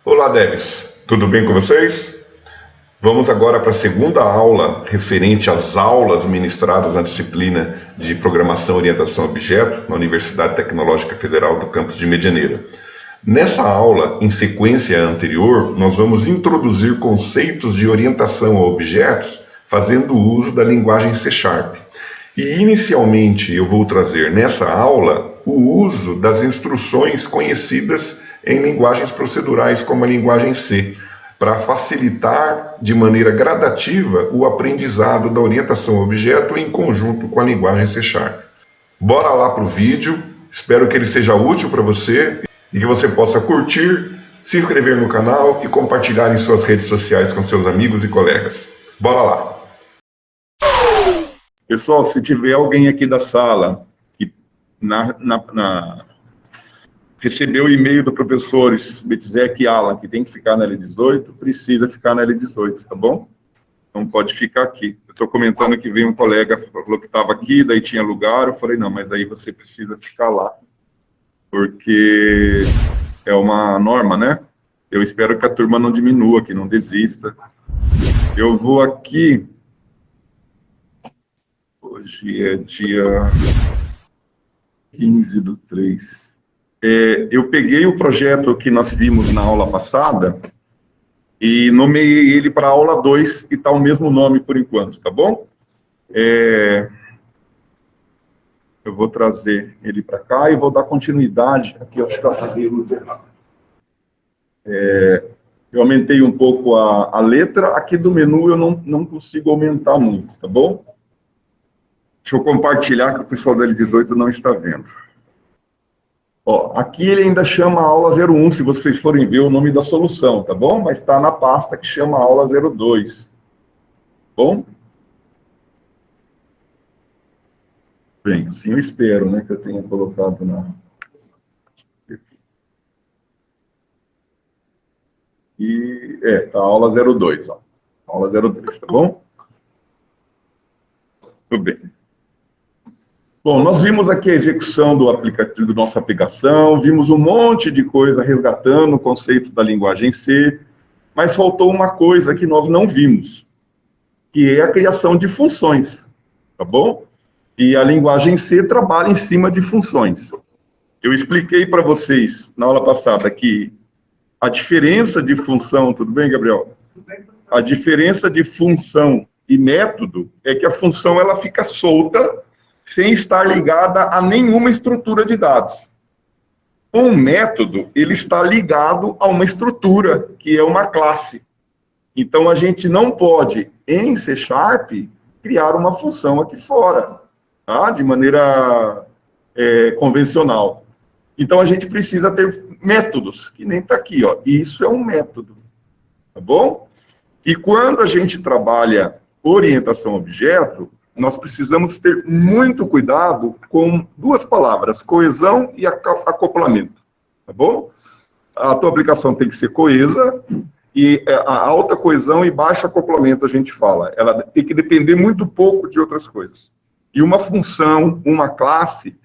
Olá, devs. Tudo bem com vocês? Vamos agora para a segunda aula referente às aulas ministradas na disciplina de Programação e Orientação a Objeto na Universidade Tecnológica Federal do campus de Medianeira. Nessa aula, em sequência anterior, nós vamos introduzir conceitos de orientação a objetos fazendo uso da linguagem C#. E inicialmente eu vou trazer nessa aula o uso das instruções conhecidas em linguagens procedurais como a linguagem C, para facilitar de maneira gradativa o aprendizado da orientação a objeto em conjunto com a linguagem C#. Bora lá para o vídeo, espero que ele seja útil para você e que você possa curtir, se inscrever no canal e compartilhar em suas redes sociais com seus amigos e colegas. Bora lá! Pessoal, se tiver alguém aqui da sala que recebeu o e-mail do professor Betzek Alan, que tem que ficar na L18, precisa ficar na L18, tá bom? Não pode ficar aqui. Eu estou comentando que veio um colega, falou que estava aqui, daí tinha lugar, eu falei, não, mas aí você precisa ficar lá, porque é uma norma, né? Eu espero que a turma não diminua, que não desista. Eu vou aqui... Hoje é dia 15/3. Eu peguei o projeto que nós vimos na aula passada e nomeei ele para a aula 2 e está o mesmo nome por enquanto, tá bom? Eu vou trazer ele para cá e vou dar continuidade. Aqui eu acho que eu apaguei a luz errada. Eu aumentei um pouco a letra. Aqui do menu eu não consigo aumentar muito, tá bom? Deixa eu compartilhar que o pessoal da L18 não está vendo. Ó, aqui ele ainda chama aula 01, se vocês forem ver o nome da solução, tá bom? Mas está na pasta que chama aula 02. Bom? Bem, assim eu espero, né, que eu tenha colocado na... E, tá a aula 02, ó. Aula 02, tá bom? Tudo bem. Bom, nós vimos aqui a execução do aplicativo, da nossa aplicação, vimos um monte de coisa resgatando o conceito da linguagem C, mas faltou uma coisa que nós não vimos, que é a criação de funções, tá bom? E a linguagem C trabalha em cima de funções. Eu expliquei para vocês, na aula passada, que a diferença de função... Tudo bem, Gabriel? Tudo bem. A diferença de função e método é que a função ela fica solta, sem estar ligada a nenhuma estrutura de dados. Um método, ele está ligado a uma estrutura, que é uma classe. Então, a gente não pode, em C#, criar uma função aqui fora, tá? De maneira convencional. Então, a gente precisa ter métodos, que nem está aqui, ó. Isso é um método, tá bom? E quando a gente trabalha orientação a objeto, nós precisamos ter muito cuidado com duas palavras, coesão e acoplamento, tá bom? A tua aplicação tem que ser coesa, e a alta coesão e baixo acoplamento, a gente fala. Ela tem que depender muito pouco de outras coisas. E uma função, uma classe,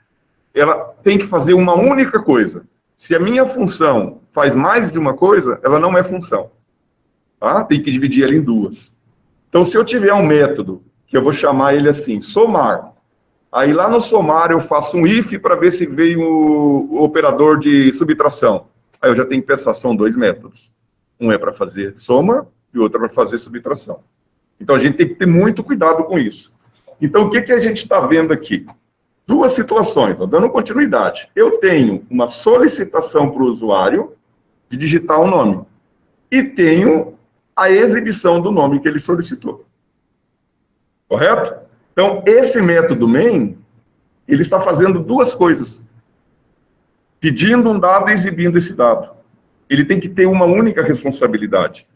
ela tem que fazer uma única coisa. Se a minha função faz mais de uma coisa, ela não é função, tá? Tem que dividir ela em duas. Então, se eu tiver um método, que eu vou chamar ele assim, somar. Aí lá no somar eu faço um if para ver se veio o operador de subtração. Aí eu já tenho que pensar, são dois métodos. Um é para fazer soma e o outro é para fazer subtração. Então a gente tem que ter muito cuidado com isso. Então o que a gente está vendo aqui? Duas situações, dando continuidade. Eu tenho uma solicitação para o usuário de digitar o nome. E tenho a exibição do nome que ele solicitou. Correto? Então, esse método main, ele está fazendo duas coisas. Pedindo um dado e exibindo esse dado. Ele tem que ter uma única responsabilidade.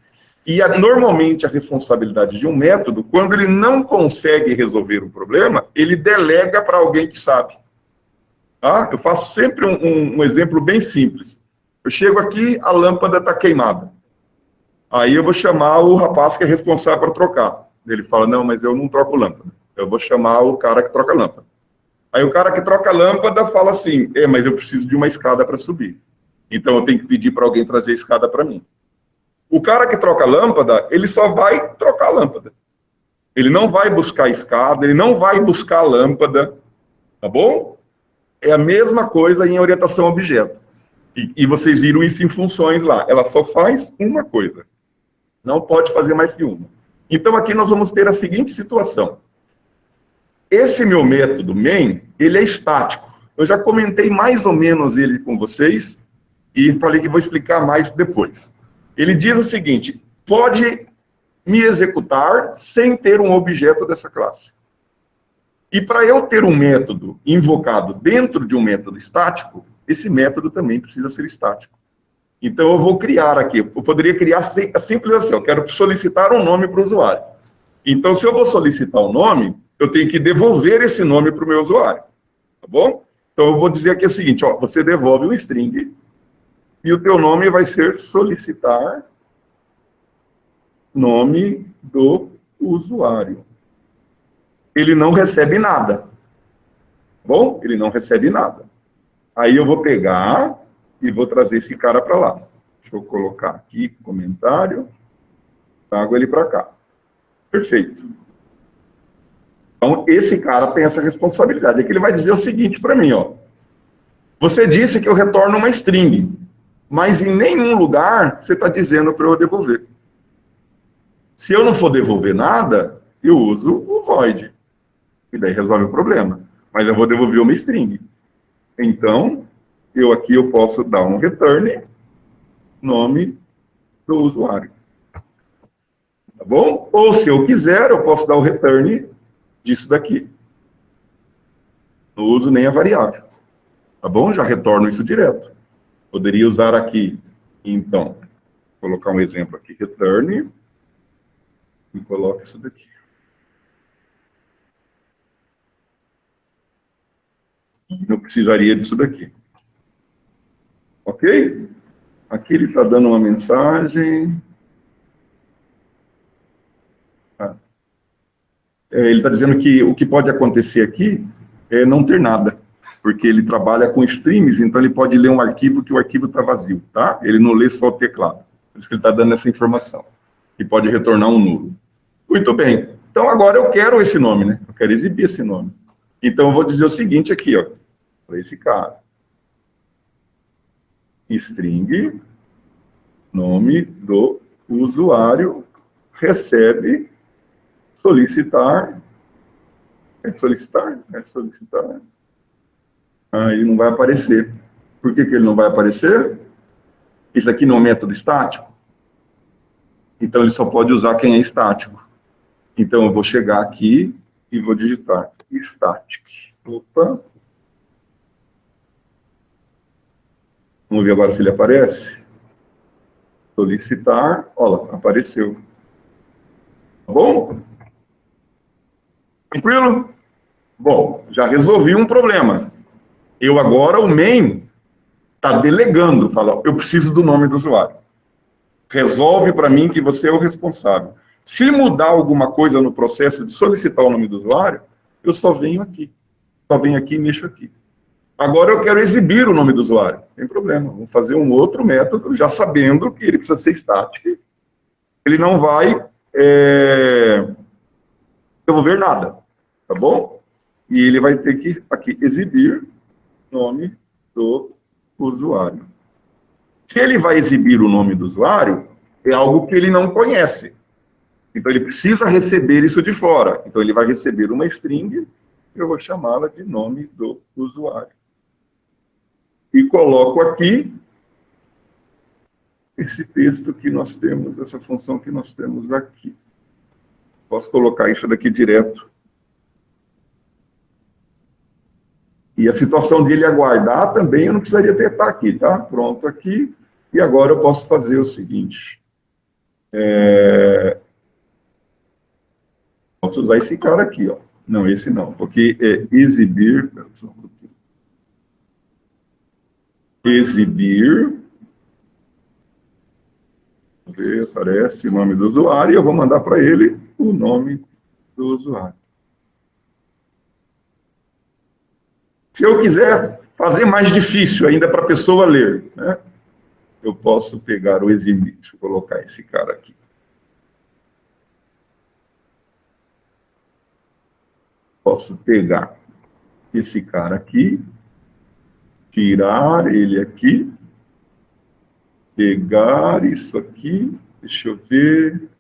E, normalmente, a responsabilidade de um método, quando ele não consegue resolver um problema, ele delega para alguém que sabe. Tá? Eu faço sempre um exemplo bem simples. Eu chego aqui, a lâmpada está queimada. Aí eu vou chamar o rapaz que é responsável por trocar. Ele fala, não, mas eu não troco lâmpada. Eu vou chamar o cara que troca lâmpada. Aí o cara que troca lâmpada fala assim, mas eu preciso de uma escada para subir. Então, eu tenho que pedir para alguém trazer a escada para mim. O cara que troca a lâmpada, ele só vai trocar a lâmpada. Ele não vai buscar a escada, ele não vai buscar a lâmpada, tá bom? É a mesma coisa em orientação a objeto. E vocês viram isso em funções lá. Ela só faz uma coisa. Não pode fazer mais que uma. Então, aqui nós vamos ter a seguinte situação. Esse meu método main, ele é estático. Eu já comentei mais ou menos ele com vocês e falei que vou explicar mais depois. Ele diz o seguinte, pode me executar sem ter um objeto dessa classe. E para eu ter um método invocado dentro de um método estático, esse método também precisa ser estático. Então, eu vou criar aqui, eu poderia criar simples assim, eu quero solicitar um nome para o usuário. Então, se eu vou solicitar um nome, eu tenho que devolver esse nome para o meu usuário, tá bom? Então, eu vou dizer aqui o seguinte, ó, você devolve um string e o teu nome vai ser solicitar nome do usuário. Ele não recebe nada, tá bom? Ele não recebe nada. Aí eu vou pegar e vou trazer esse cara para lá. Deixa eu colocar aqui, comentário, trago ele para cá. Perfeito. Então, esse cara tem essa responsabilidade. É que ele vai dizer o seguinte para mim, ó. Você disse que eu retorno uma string, mas em nenhum lugar você está dizendo para eu devolver. Se eu não for devolver nada, eu uso o void. E daí resolve o problema. Mas eu vou devolver uma string. Então, aqui eu posso dar um return, nome do usuário. Tá bom? Ou se eu quiser, eu posso dar o return disso daqui. Não uso nem a variável. Tá bom? Já retorno isso direto. Poderia usar aqui, então, vou colocar um exemplo aqui, return, e coloco isso daqui. Eu precisaria disso daqui. Ok? Aqui ele está dando uma mensagem. Ele está dizendo que o que pode acontecer aqui é não ter nada, porque ele trabalha com streams, então ele pode ler um arquivo que o arquivo está vazio, tá? Ele não lê só o teclado. Por isso que ele está dando essa informação. Que pode retornar um nulo. Muito bem. Então, agora eu quero esse nome, né? Eu quero exibir esse nome. Então, eu vou dizer o seguinte aqui, ó. Para esse cara. String, nome do usuário, recebe, solicitar. É solicitar? É solicitar. Aí não vai aparecer. Por que que ele não vai aparecer? Isso aqui não é um método estático. Então, ele só pode usar quem é estático. Então, eu vou chegar aqui e vou digitar static. Opa. Vamos ver agora se ele aparece. Solicitar. Olha, apareceu. Tá bom? Tranquilo? Bom, já resolvi um problema. Eu agora, o main, está delegando. Fala, eu preciso do nome do usuário. Resolve para mim que você é o responsável. Se mudar alguma coisa no processo de solicitar o nome do usuário, eu só venho aqui. Só venho aqui e mexo aqui. Agora eu quero exibir o nome do usuário. Não tem problema. Vamos fazer um outro método, já sabendo que ele precisa ser estático. Ele não vai devolver nada. Tá bom? E ele vai ter que aqui exibir nome do usuário. Se ele vai exibir o nome do usuário, é algo que ele não conhece. Então, ele precisa receber isso de fora. Então, ele vai receber uma string, eu vou chamá-la de nome do usuário. E coloco aqui esse texto que nós temos, essa função que nós temos aqui. Posso colocar isso daqui direto. E a situação dele aguardar também, eu não precisaria ter estar aqui, tá? Pronto, aqui. E agora eu posso fazer o seguinte. Posso usar esse cara aqui, ó. Não, esse não, porque é exibir. Exibir. Vamos ver, aparece o nome do usuário e eu vou mandar para ele o nome do usuário. Se eu quiser fazer mais difícil ainda para a pessoa ler, né? eu posso pegar o exibir. Deixa eu colocar esse cara aqui. Posso pegar esse cara aqui, tirar ele aqui, pegar isso aqui, deixa eu ver,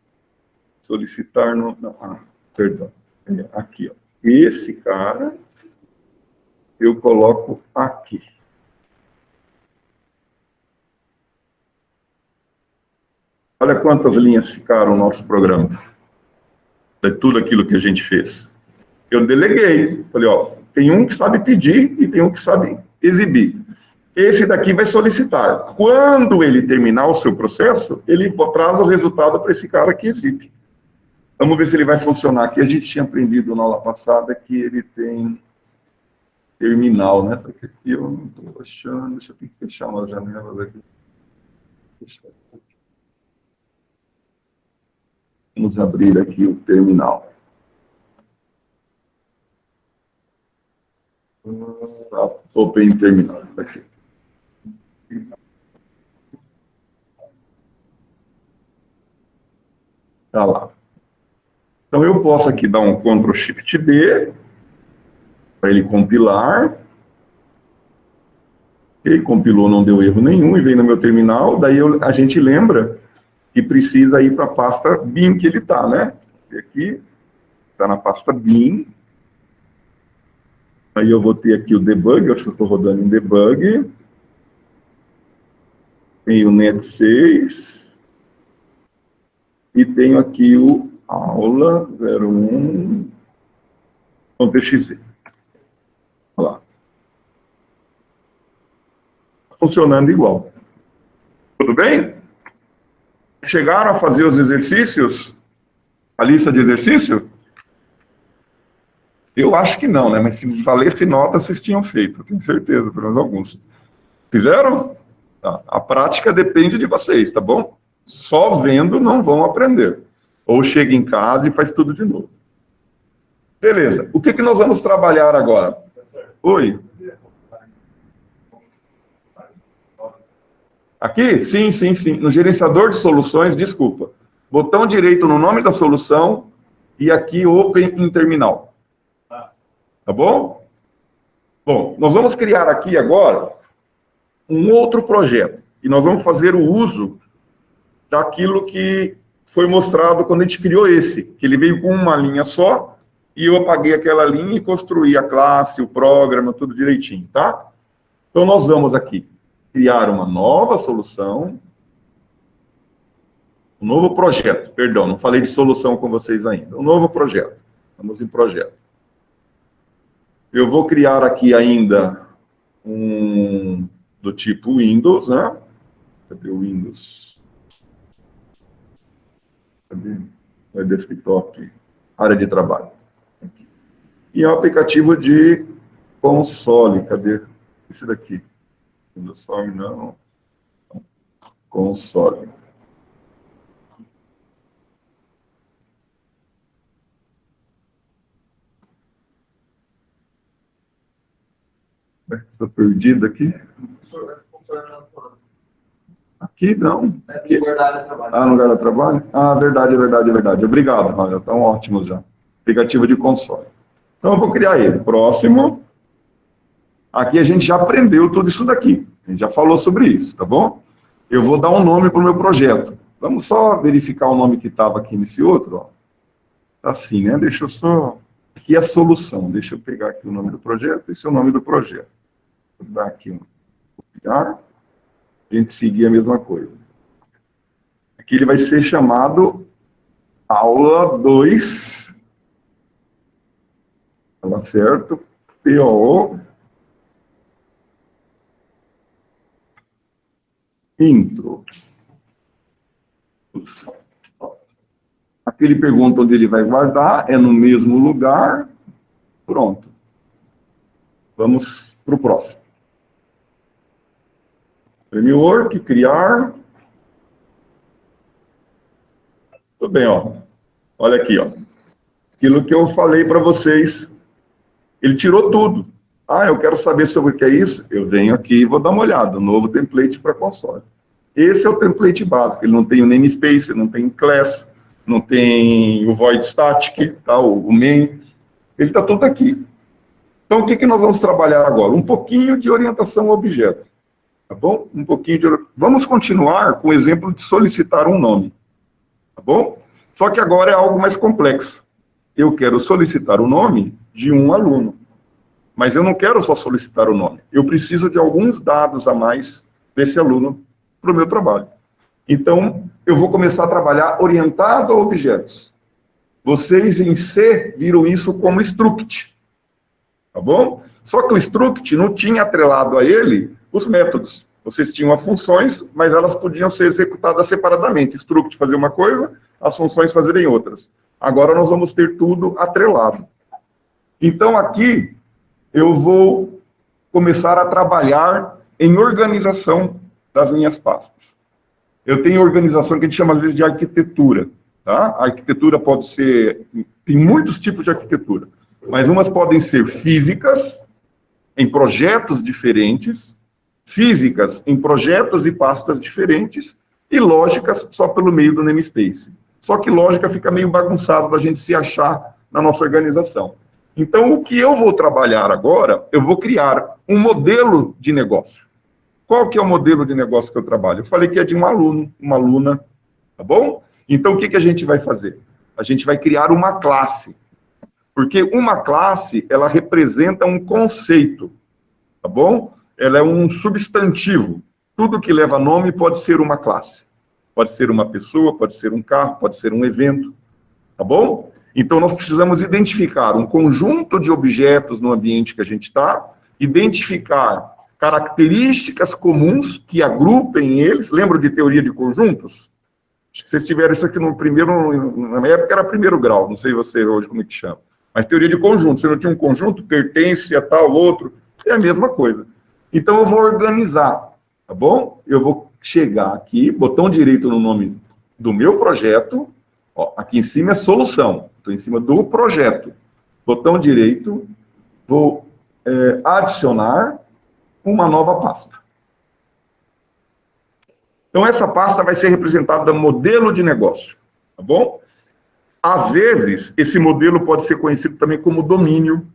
solicitar no... perdão, aqui, ó. Esse cara, eu coloco aqui. Olha quantas linhas ficaram no nosso programa. É tudo aquilo que a gente fez. Eu deleguei. Falei, ó, tem um que sabe pedir e tem um que sabe exibir. Esse daqui vai solicitar. Quando ele terminar o seu processo, ele traz o resultado para esse cara que exibe. Vamos ver se ele vai funcionar aqui. A gente tinha aprendido na aula passada que ele tem terminal, né? Só que aqui eu não estou achando. Deixa eu ter que fechar umas janelas aqui. Vamos abrir aqui o terminal. Open terminal. Aqui. Tá lá. Então, eu posso aqui dar um Ctrl Shift D para ele compilar. Ele compilou, não deu erro nenhum, e vem no meu terminal. Daí a gente lembra que precisa ir para a pasta bin que ele está, né? E aqui, está na pasta bin. Aí eu vou ter aqui o debug, eu acho que eu estou rodando em debug. Tem o net6. E tenho aqui o aula 01.txt. Olha lá. Funcionando igual. Tudo bem? Chegaram a fazer os exercícios? A lista de exercício? Eu acho que não, né? Mas se valesse nota, vocês tinham feito. Tenho certeza, pelo menos alguns. Fizeram? Tá. A prática depende de vocês, tá bom? Só vendo não vão aprender. Ou chega em casa e faz tudo de novo. Beleza. O que nós vamos trabalhar agora? Oi? Aqui? Sim. No gerenciador de soluções, desculpa. Botão direito no nome da solução e aqui Open em terminal. Tá bom? Bom, nós vamos criar aqui agora um outro projeto. E nós vamos fazer o uso daquilo que foi mostrado quando a gente criou esse, que ele veio com uma linha só, e eu apaguei aquela linha e construí a classe, o programa, tudo direitinho, tá? Então, nós vamos aqui criar uma nova solução, um novo projeto, perdão, não falei de solução com vocês ainda, um novo projeto, vamos em projeto. Eu vou criar aqui ainda um do tipo Windows, né? Cadê o Windows? É desktop, área de trabalho. E é um aplicativo de console. Cadê? Esse daqui. Windows Form, não. Console. Estou perdido aqui. Aqui não. Aqui. No lugar de trabalho. Ah, no lugar de trabalho? Ah, verdade. Obrigado, Rafael. Estão ótimos já. Aplicativo de console. Então, eu vou criar ele. Próximo. Aqui a gente já aprendeu tudo isso daqui. A gente já falou sobre isso, tá bom? Eu vou dar um nome para o meu projeto. Vamos só verificar o nome que estava aqui nesse outro, ó. Tá assim, né? Deixa eu só... Aqui é a solução. Deixa eu pegar aqui o nome do projeto. Esse é o nome do projeto. Vou dar aqui um... Copiar. A gente seguir a mesma coisa. Aqui ele vai ser chamado aula 2. Tá certo? PO intro. Aqui ele pergunta onde ele vai guardar, é no mesmo lugar. Pronto. Vamos para o próximo. Framework, criar. Tudo bem, ó. Olha aqui, ó. Aquilo que eu falei para vocês. Ele tirou tudo. Ah, eu quero saber sobre o que é isso? Eu venho aqui e vou dar uma olhada. Novo template para console. Esse é o template básico, ele não tem o namespace, não tem class, não tem o void static, tá? o main, ele está tudo aqui. Então, o que nós vamos trabalhar agora? Um pouquinho de orientação ao objeto, tá bom? Vamos continuar com o exemplo de solicitar um nome, tá bom? Só que agora é algo mais complexo. Eu quero solicitar o nome de um aluno, mas eu não quero só solicitar o nome. Eu preciso de alguns dados a mais desse aluno para o meu trabalho. Então, eu vou começar a trabalhar orientado a objetos. Vocês em C viram isso como struct, tá bom? Só que o struct não tinha atrelado a ele os métodos. Vocês tinham as funções, mas elas podiam ser executadas separadamente. Struct fazer uma coisa, as funções fazerem outras. Agora nós vamos ter tudo atrelado. Então, aqui, eu vou começar a trabalhar em organização das minhas pastas. Eu tenho organização que a gente chama, às vezes, de arquitetura. Tá? A arquitetura pode ser... Tem muitos tipos de arquitetura, mas umas podem ser físicas, em projetos diferentes, físicas em projetos e pastas diferentes, e lógicas só pelo meio do namespace. Só que lógica fica meio bagunçado da gente se achar na nossa organização. Então, o que eu vou trabalhar agora, eu vou criar um modelo de negócio. Qual que é o modelo de negócio que eu trabalho? Eu falei que é de um aluno, uma aluna, tá bom? Então, o que a gente vai fazer? A gente vai criar uma classe. Porque uma classe, ela representa um conceito, tá bom? Ela é um substantivo. Tudo que leva nome pode ser uma classe. Pode ser uma pessoa, pode ser um carro, pode ser um evento, tá bom? Então, nós precisamos identificar um conjunto de objetos no ambiente que a gente está, identificar características comuns que agrupem eles. Lembra de teoria de conjuntos? Acho que vocês tiveram isso aqui no primeiro, na minha época era primeiro grau, não sei você hoje como é que chama. Mas teoria de conjunto, você não tinha um conjunto, pertence a tal, outro, é a mesma coisa. Então, eu vou organizar, tá bom? Eu vou chegar aqui, botão direito no nome do meu projeto, ó, aqui em cima é solução, estou em cima do projeto. Botão direito, vou adicionar uma nova pasta. Então, essa pasta vai ser representada no modelo de negócio, tá bom? Às vezes, esse modelo pode ser conhecido também como domínio,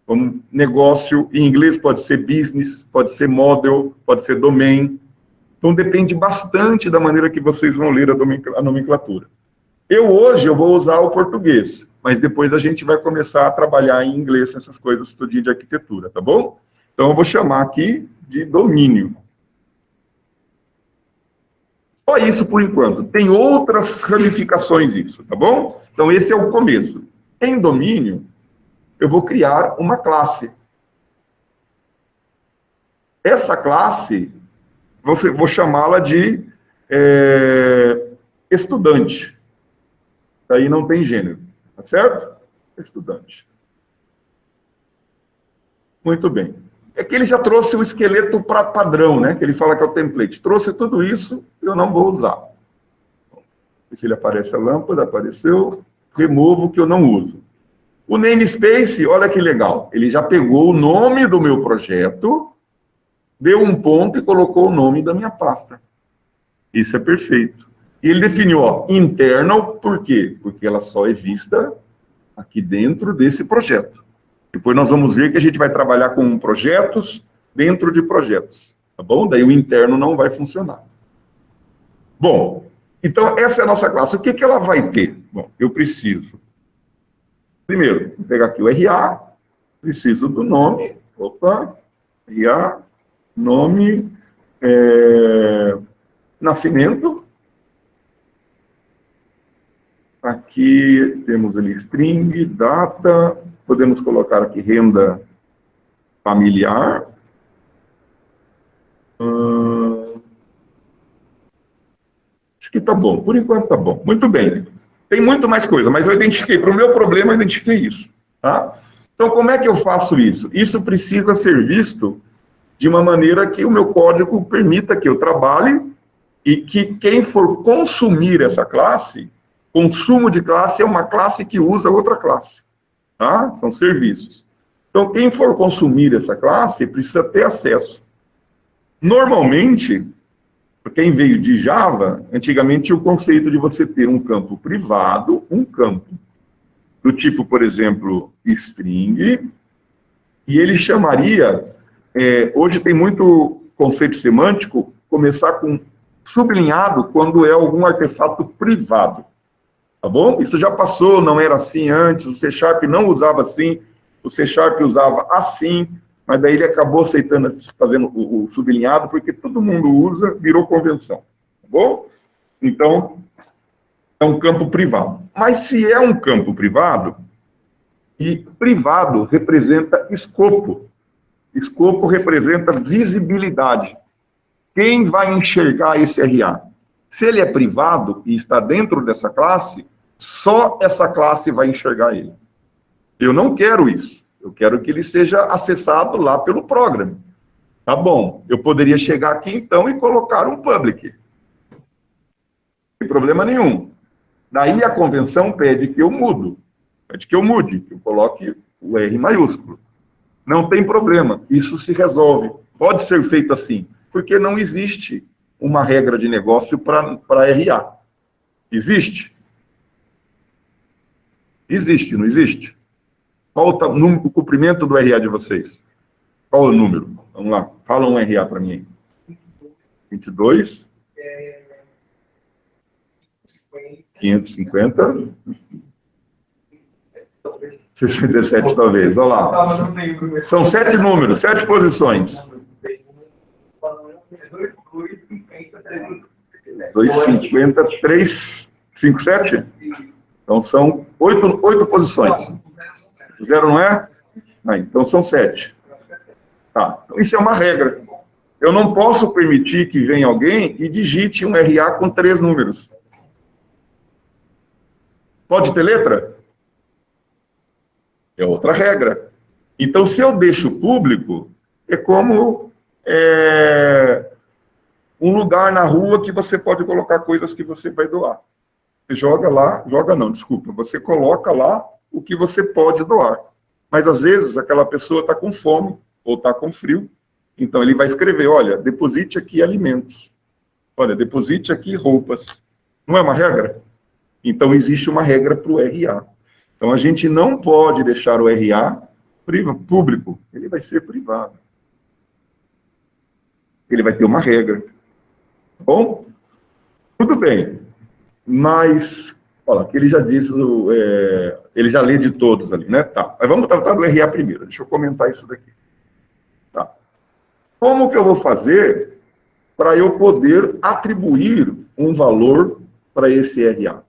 como negócio, em inglês pode ser business, pode ser model, pode ser domain. Então, depende bastante da maneira que vocês vão ler a nomenclatura. Hoje, eu vou usar o português, mas depois a gente vai começar a trabalhar em inglês essas coisas, estudinho de arquitetura, tá bom? Então, eu vou chamar aqui de domínio. Só isso por enquanto. Tem outras ramificações isso, tá bom? Então, esse é o começo. Em domínio, eu vou criar uma classe. Essa classe, vou chamá-la de estudante. Daí não tem gênero, tá certo? Estudante. Muito bem. É que ele já trouxe o esqueleto para padrão, né? Que ele fala que é o template. Trouxe tudo isso, eu não vou usar. Se ele aparece a lâmpada, apareceu. Removo que eu não uso. O namespace, olha que legal. Ele já pegou o nome do meu projeto, deu um ponto e colocou o nome da minha pasta. Isso é perfeito. E ele definiu, ó, internal, por quê? Porque ela só é vista aqui dentro desse projeto. Depois nós vamos ver que a gente vai trabalhar com projetos dentro de projetos, tá bom? Daí o interno não vai funcionar. Bom, então essa é a nossa classe. O que ela vai ter? Bom, eu preciso, primeiro, vou pegar aqui o RA, preciso do nome, RA, nome, nascimento. Aqui temos ali string, data, podemos colocar aqui renda familiar. Acho que tá bom, por enquanto tá bom. Muito bem. Tem muito mais coisa, mas eu identifiquei, para o meu problema eu identifiquei isso. Tá? Então, como é que eu faço isso? Isso precisa ser visto de uma maneira que o meu código permita que eu trabalhe e que quem for consumir essa classe, consumo de classe é uma classe que usa outra classe. Tá? São serviços. Então, quem for consumir essa classe precisa ter acesso. Normalmente, Quem veio de Java, antigamente tinha o conceito de você ter um campo privado, um campo do tipo, por exemplo, string, e ele chamaria, hoje tem muito conceito semântico, começar com sublinhado quando é algum artefato privado, tá bom? Isso já passou, não era assim antes, o C# não usava assim, o C# usava assim, mas daí ele acabou aceitando, fazendo o sublinhado, porque todo mundo usa, virou convenção, tá bom? Então, é um campo privado. Mas se é um campo privado, e privado representa escopo. Escopo representa visibilidade. Quem vai enxergar esse RA? Se ele é privado e está dentro dessa classe, só essa classe vai enxergar ele. Eu não quero isso. Eu quero que ele seja acessado lá pelo programa. Tá bom, eu poderia chegar aqui então e colocar um public. Não tem problema nenhum. Daí a convenção pede que eu mude, que eu coloque o R maiúsculo. Não tem problema, isso se resolve. Pode ser feito assim, porque não existe uma regra de negócio para RA. Existe? Existe, não existe? Qual o comprimento do RA de vocês? Qual o número? Vamos lá, fala um RA para mim aí. 22. 550. 67, talvez. Olha lá. São 7 números, 7 posições. 250, 357? Então, são 8 posições. Zero não é? Ah, então, são 7. Tá. Então, isso é uma regra. Eu não posso permitir que venha alguém e digite um RA com 3 números. Pode ter letra? É outra regra. Então, se eu deixo público, é como um lugar na rua que você pode colocar coisas que você vai doar. Você joga lá, você coloca lá o que você pode doar. Mas, às vezes, aquela pessoa está com fome ou está com frio, então ele vai escrever, olha, deposite aqui alimentos. Olha, deposite aqui roupas. Não é uma regra? Então, existe uma regra para o RA. Então, a gente não pode deixar o RA público, ele vai ser privado. Ele vai ter uma regra. Tá bom? Tudo bem. Mas, olha, que ele já diz, ele já lê de todos ali, né? Tá. Mas vamos tratar do RA primeiro. Deixa eu comentar isso daqui. Tá. Como que eu vou fazer para eu poder atribuir um valor para esse RA?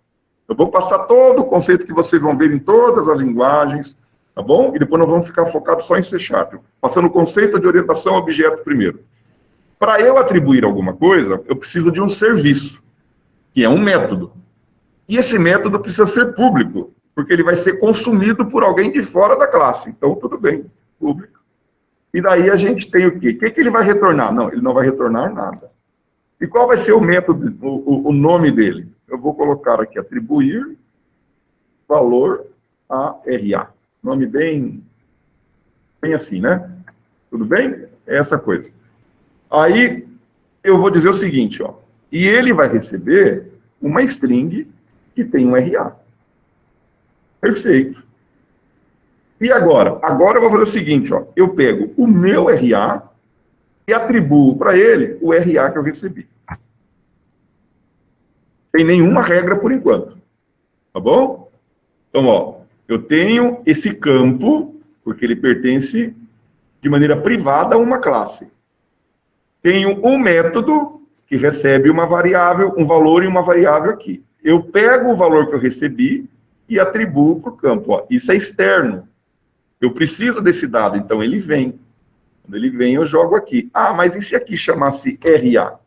Eu vou passar todo o conceito que vocês vão ver em todas as linguagens, tá bom? E depois nós vamos ficar focados só em C#. Passando o conceito de orientação a objeto primeiro. Para eu atribuir alguma coisa, eu preciso de um serviço, que é um método. E esse método precisa ser público, porque ele vai ser consumido por alguém de fora da classe. Então, tudo bem, público. E daí a gente tem o quê? O que ele vai retornar? Não, ele não vai retornar nada. E qual vai ser o método, o nome dele? Eu vou colocar aqui, atribuir valor a RA. Nome bem assim, né? Tudo bem? É essa coisa. Aí, eu vou dizer o seguinte, ó. E ele vai receber uma string que tem um RA. Perfeito. E agora? Agora eu vou fazer o seguinte, ó. Eu pego o meu RA e atribuo para ele o RA que eu recebi. Tem nenhuma regra por enquanto. Tá bom? Então, ó, eu tenho esse campo, porque ele pertence de maneira privada a uma classe. Tenho um método que recebe uma variável, um valor e uma variável aqui. Eu pego o valor que eu recebi e atribuo para o campo. Ó, isso é externo. Eu preciso desse dado, então ele vem. Quando ele vem, eu jogo aqui. Ah, mas e se aqui chamasse RA?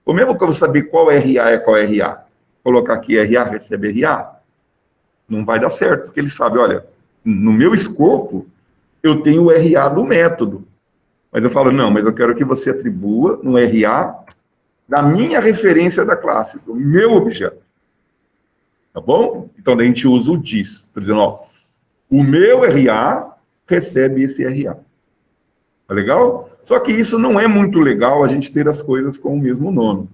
Como é que eu vou saber qual RA é qual RA? Colocar aqui RA, recebe RA? Não vai dar certo, porque ele sabe, olha, no meu escopo, eu tenho o RA do método. Mas eu falo, não, mas eu quero que você atribua no RA da minha referência da classe, do meu objeto. Tá bom? Então, daí a gente usa o diz. Estou dizendo, ó, o meu RA recebe esse RA. Tá legal? Só que isso não é muito legal, a gente ter as coisas com o mesmo nome.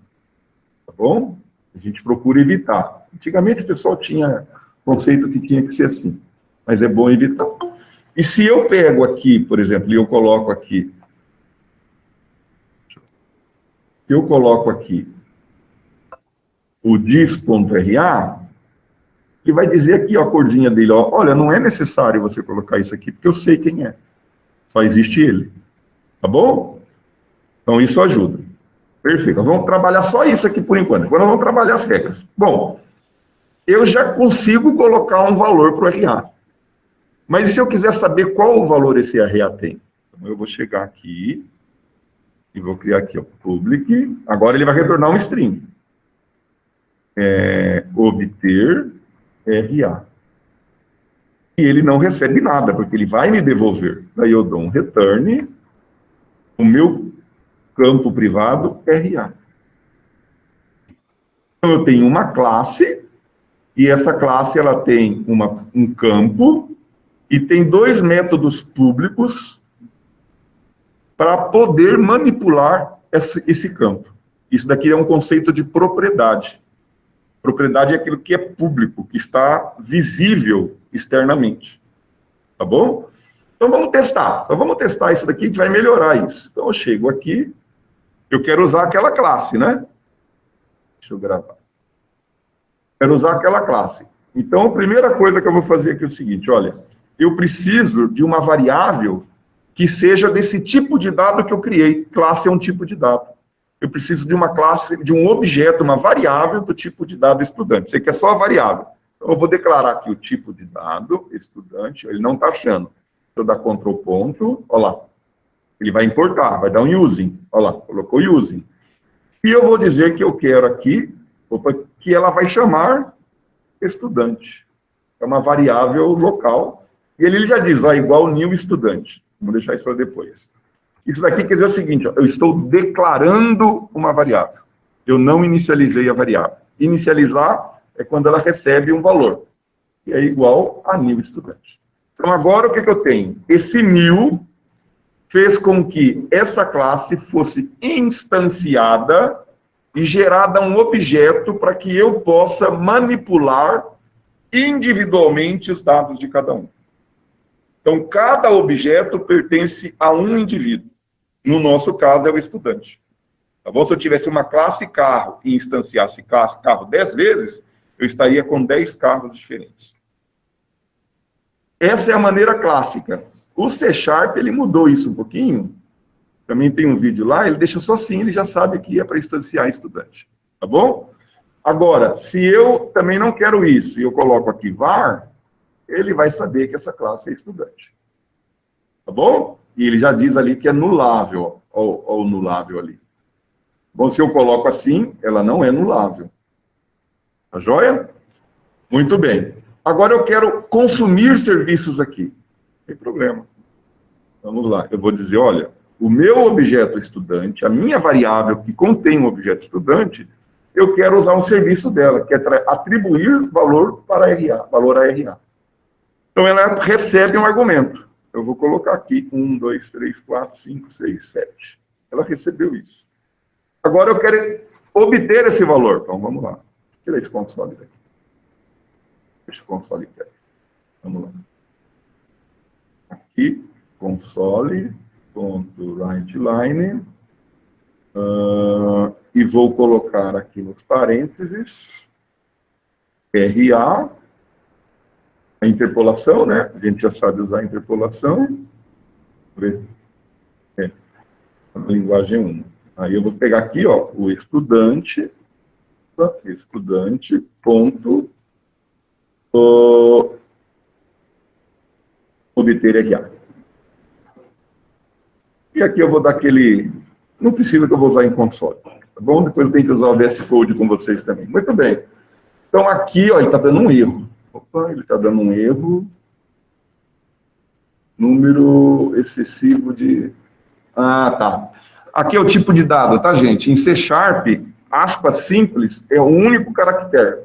bom? A gente procura evitar. Antigamente o pessoal tinha conceito que tinha que ser assim, mas é bom evitar. E se eu pego aqui, por exemplo, e eu coloco aqui, o dis.ra, que vai dizer aqui, ó, a corzinha dele, ó, olha, não é necessário você colocar isso aqui, porque eu sei quem é. Só existe ele. Tá bom? Então isso ajuda. Perfeito. Nós vamos trabalhar só isso aqui por enquanto. Agora nós vamos trabalhar as regras. Bom, eu já consigo colocar um valor para o RA. Mas e se eu quiser saber qual o valor esse RA tem? Então eu vou chegar aqui e vou criar aqui, ó, public. Agora ele vai retornar um string. Obter RA. E ele não recebe nada, porque ele vai me devolver. Daí eu dou um return, o meu campo privado RA. Então eu tenho uma classe, e essa classe ela tem um campo, e tem 2 métodos públicos para poder manipular esse campo. Isso daqui é um conceito de propriedade. Propriedade é aquilo que é público, que está visível externamente. Tá bom? Então vamos testar. Só vamos testar isso daqui, a gente vai melhorar isso. Então eu chego aqui, eu quero usar aquela classe, né? Deixa eu gravar. Quero usar aquela classe. Então a primeira coisa que eu vou fazer aqui é o seguinte, olha, eu preciso de uma variável que seja desse tipo de dado que eu criei. Classe é um tipo de dado. Eu preciso de uma classe, de um objeto, uma variável do tipo de dado estudante. Você quer só a variável. Então, eu vou declarar aqui o tipo de dado estudante. Ele não está achando. Se eu dar Ctrl ponto, olha lá. Ele vai importar, vai dar um using. Olha lá, colocou using. E eu vou dizer que eu quero aqui, que ela vai chamar estudante. É uma variável local. E ele já diz, igual new estudante. Vamos deixar isso para depois. Isso daqui quer dizer o seguinte, ó, eu estou declarando uma variável. Eu não inicializei a variável. Inicializar é quando ela recebe um valor, que é igual a new estudante. Então, agora, o que eu tenho? Esse new fez com que essa classe fosse instanciada e gerada um objeto para que eu possa manipular individualmente os dados de cada um. Então, cada objeto pertence a um indivíduo. No nosso caso, é o estudante. Tá bom? Se eu tivesse uma classe carro e instanciasse carro 10 vezes, eu estaria com 10 carros diferentes. Essa é a maneira clássica. O C#, ele mudou isso um pouquinho. Também tem um vídeo lá, ele deixa só assim, ele já sabe que é para instanciar estudante. Tá bom? Agora, se eu também não quero isso, e eu coloco aqui var, ele vai saber que essa classe é estudante. Tá bom? E ele já diz ali que é nulável. Olha o nulável ali. Bom, se eu coloco assim, ela não é nulável. Tá joia? Muito bem. Agora eu quero consumir serviços aqui. Não tem problema. Vamos lá. Eu vou dizer, olha, o meu objeto estudante, a minha variável que contém um objeto estudante, eu quero usar um serviço dela, que é atribuir valor para RA, valor a RA. Então, ela recebe um argumento. Eu vou colocar aqui 1, 2, 3, 4, 5, 6, 7. Ela recebeu isso. Agora, eu quero obter esse valor. Então, vamos lá. Tira esse console daqui. Deixa o console quieto. Vamos lá. Aqui, console.writeLine. E vou colocar aqui nos parênteses RA. A interpolação, né? A gente já sabe usar a interpolação. A linguagem 1. Aí eu vou pegar aqui, ó, o estudante, ponto, obter RA. E aqui eu vou dar aquele... Não precisa que eu vou usar em console, tá bom? Depois eu tenho que usar o VS Code com vocês também. Muito bem. Então aqui, ó, ele está dando um erro. Opa, ele está dando um erro. Número excessivo de... Ah, tá. Aqui é o tipo de dado, tá, gente? Em C#, aspas simples é o único caractere.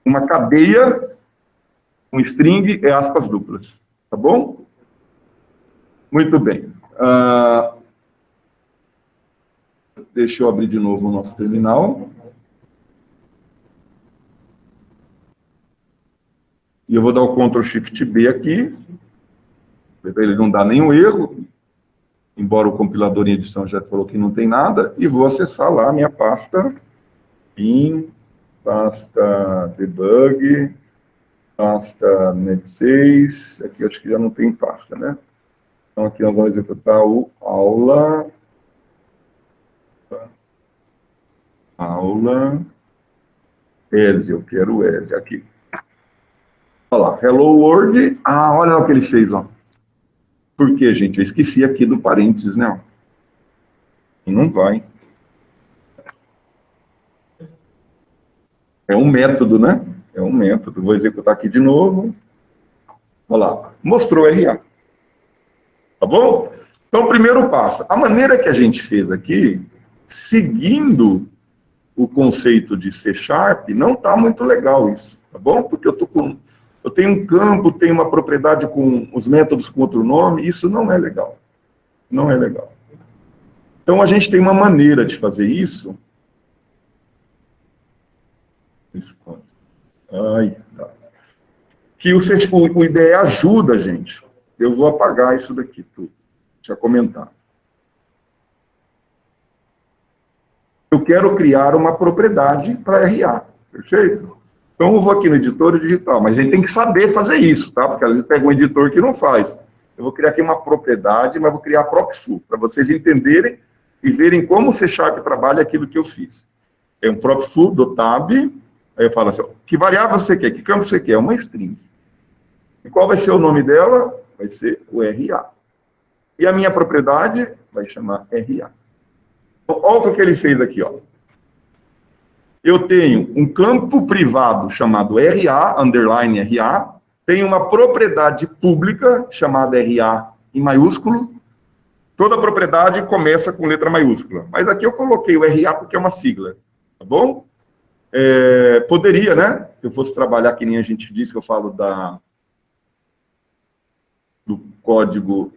Uma cadeia, um string é aspas duplas. Tá bom? Muito bem. Deixa eu abrir de novo o nosso terminal. E eu vou dar o Ctrl Shift B aqui, para ele não dar nenhum erro, embora o compilador em edição já falou que não tem nada, e vou acessar lá a minha pasta bin, pasta debug, pasta net6, aqui eu acho que já não tem pasta, né? Então aqui nós vamos executar o aula ESE, eu quero o ESE aqui. Olha lá, Hello World, olha o que ele fez, ó. Por quê, gente? Eu esqueci aqui do parênteses, né? E não vai. É um método, né? É um método. Vou executar aqui de novo. Olha lá. Mostrou RA. Tá bom? Então, primeiro passo. A maneira que a gente fez aqui, seguindo o conceito de C#, não está muito legal isso. Tá bom? Porque eu tenho um campo, tenho uma propriedade com os métodos com outro nome. Isso não é legal. Não é legal. Então, a gente tem uma maneira de fazer isso. Tá. Que o IDE ajuda, gente. Eu vou apagar isso daqui tudo. Deixa eu comentar. Eu quero criar uma propriedade para RA, perfeito? Então, eu vou aqui no editor digital, mas a gente tem que saber fazer isso, tá? Porque às vezes pega um editor que não faz. Eu vou criar aqui uma propriedade, mas vou criar proc_foo, para vocês entenderem e verem como o C# trabalha aquilo que eu fiz. É um proc_foo do tab, aí eu falo assim, que variável você quer? Que campo você quer? Uma string. E qual vai ser o nome dela? Vai ser o RA. E a minha propriedade vai chamar RA. Então, olha o que ele fez aqui, ó. Eu tenho um campo privado chamado RA, underline RA, tenho uma propriedade pública chamada RA em maiúsculo. Toda propriedade começa com letra maiúscula. Mas aqui eu coloquei o RA porque é uma sigla, tá bom? Poderia, né? Se eu fosse trabalhar, que nem a gente disse, que eu falo do código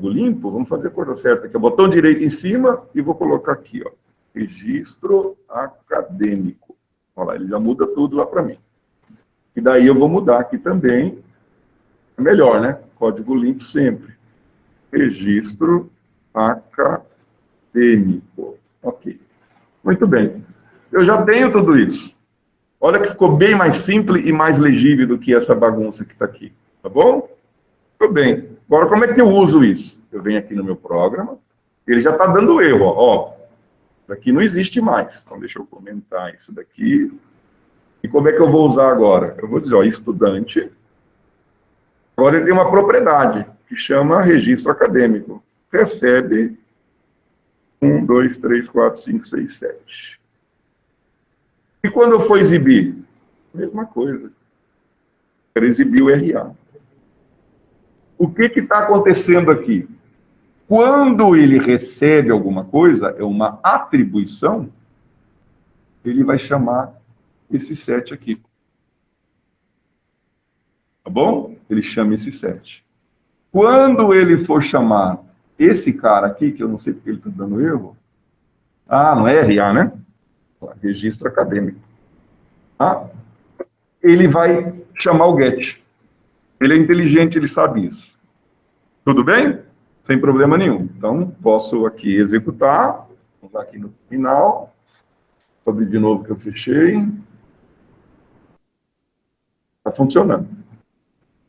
limpo, vamos fazer a coisa certa aqui. O botão direito em cima e vou colocar aqui, ó, registro acadêmico. Olha lá, ele já muda tudo lá para mim. E daí eu vou mudar aqui também. É melhor, né? Código limpo sempre. Registro acadêmico. Ok. Muito bem. Eu já tenho tudo isso. Olha que ficou bem mais simples e mais legível do que essa bagunça que está aqui. Tá bom? Tudo bem. Agora, como é que eu uso isso? Eu venho aqui no meu programa, ele já está dando erro, ó. Daqui não existe mais. Então, deixa eu comentar isso daqui. E como é que eu vou usar agora? Eu vou dizer, ó, estudante. Agora ele tem uma propriedade, que chama registro acadêmico. Recebe 1, 2, 3, 4, 5, 6, 7. E quando eu for exibir? Mesma coisa. Quero exibir o RA. O que está acontecendo aqui? Quando ele recebe alguma coisa, é uma atribuição, ele vai chamar esse set aqui. Tá bom? Ele chama esse set. Quando ele for chamar esse cara aqui, que eu não sei porque ele está dando erro, não é RA, né? Registro acadêmico. Ele vai chamar o get. Ele é inteligente, ele sabe isso. Tudo bem? Sem problema nenhum. Então, posso aqui executar. Vamos aqui no final. Vou abrir de novo que eu fechei. Está funcionando.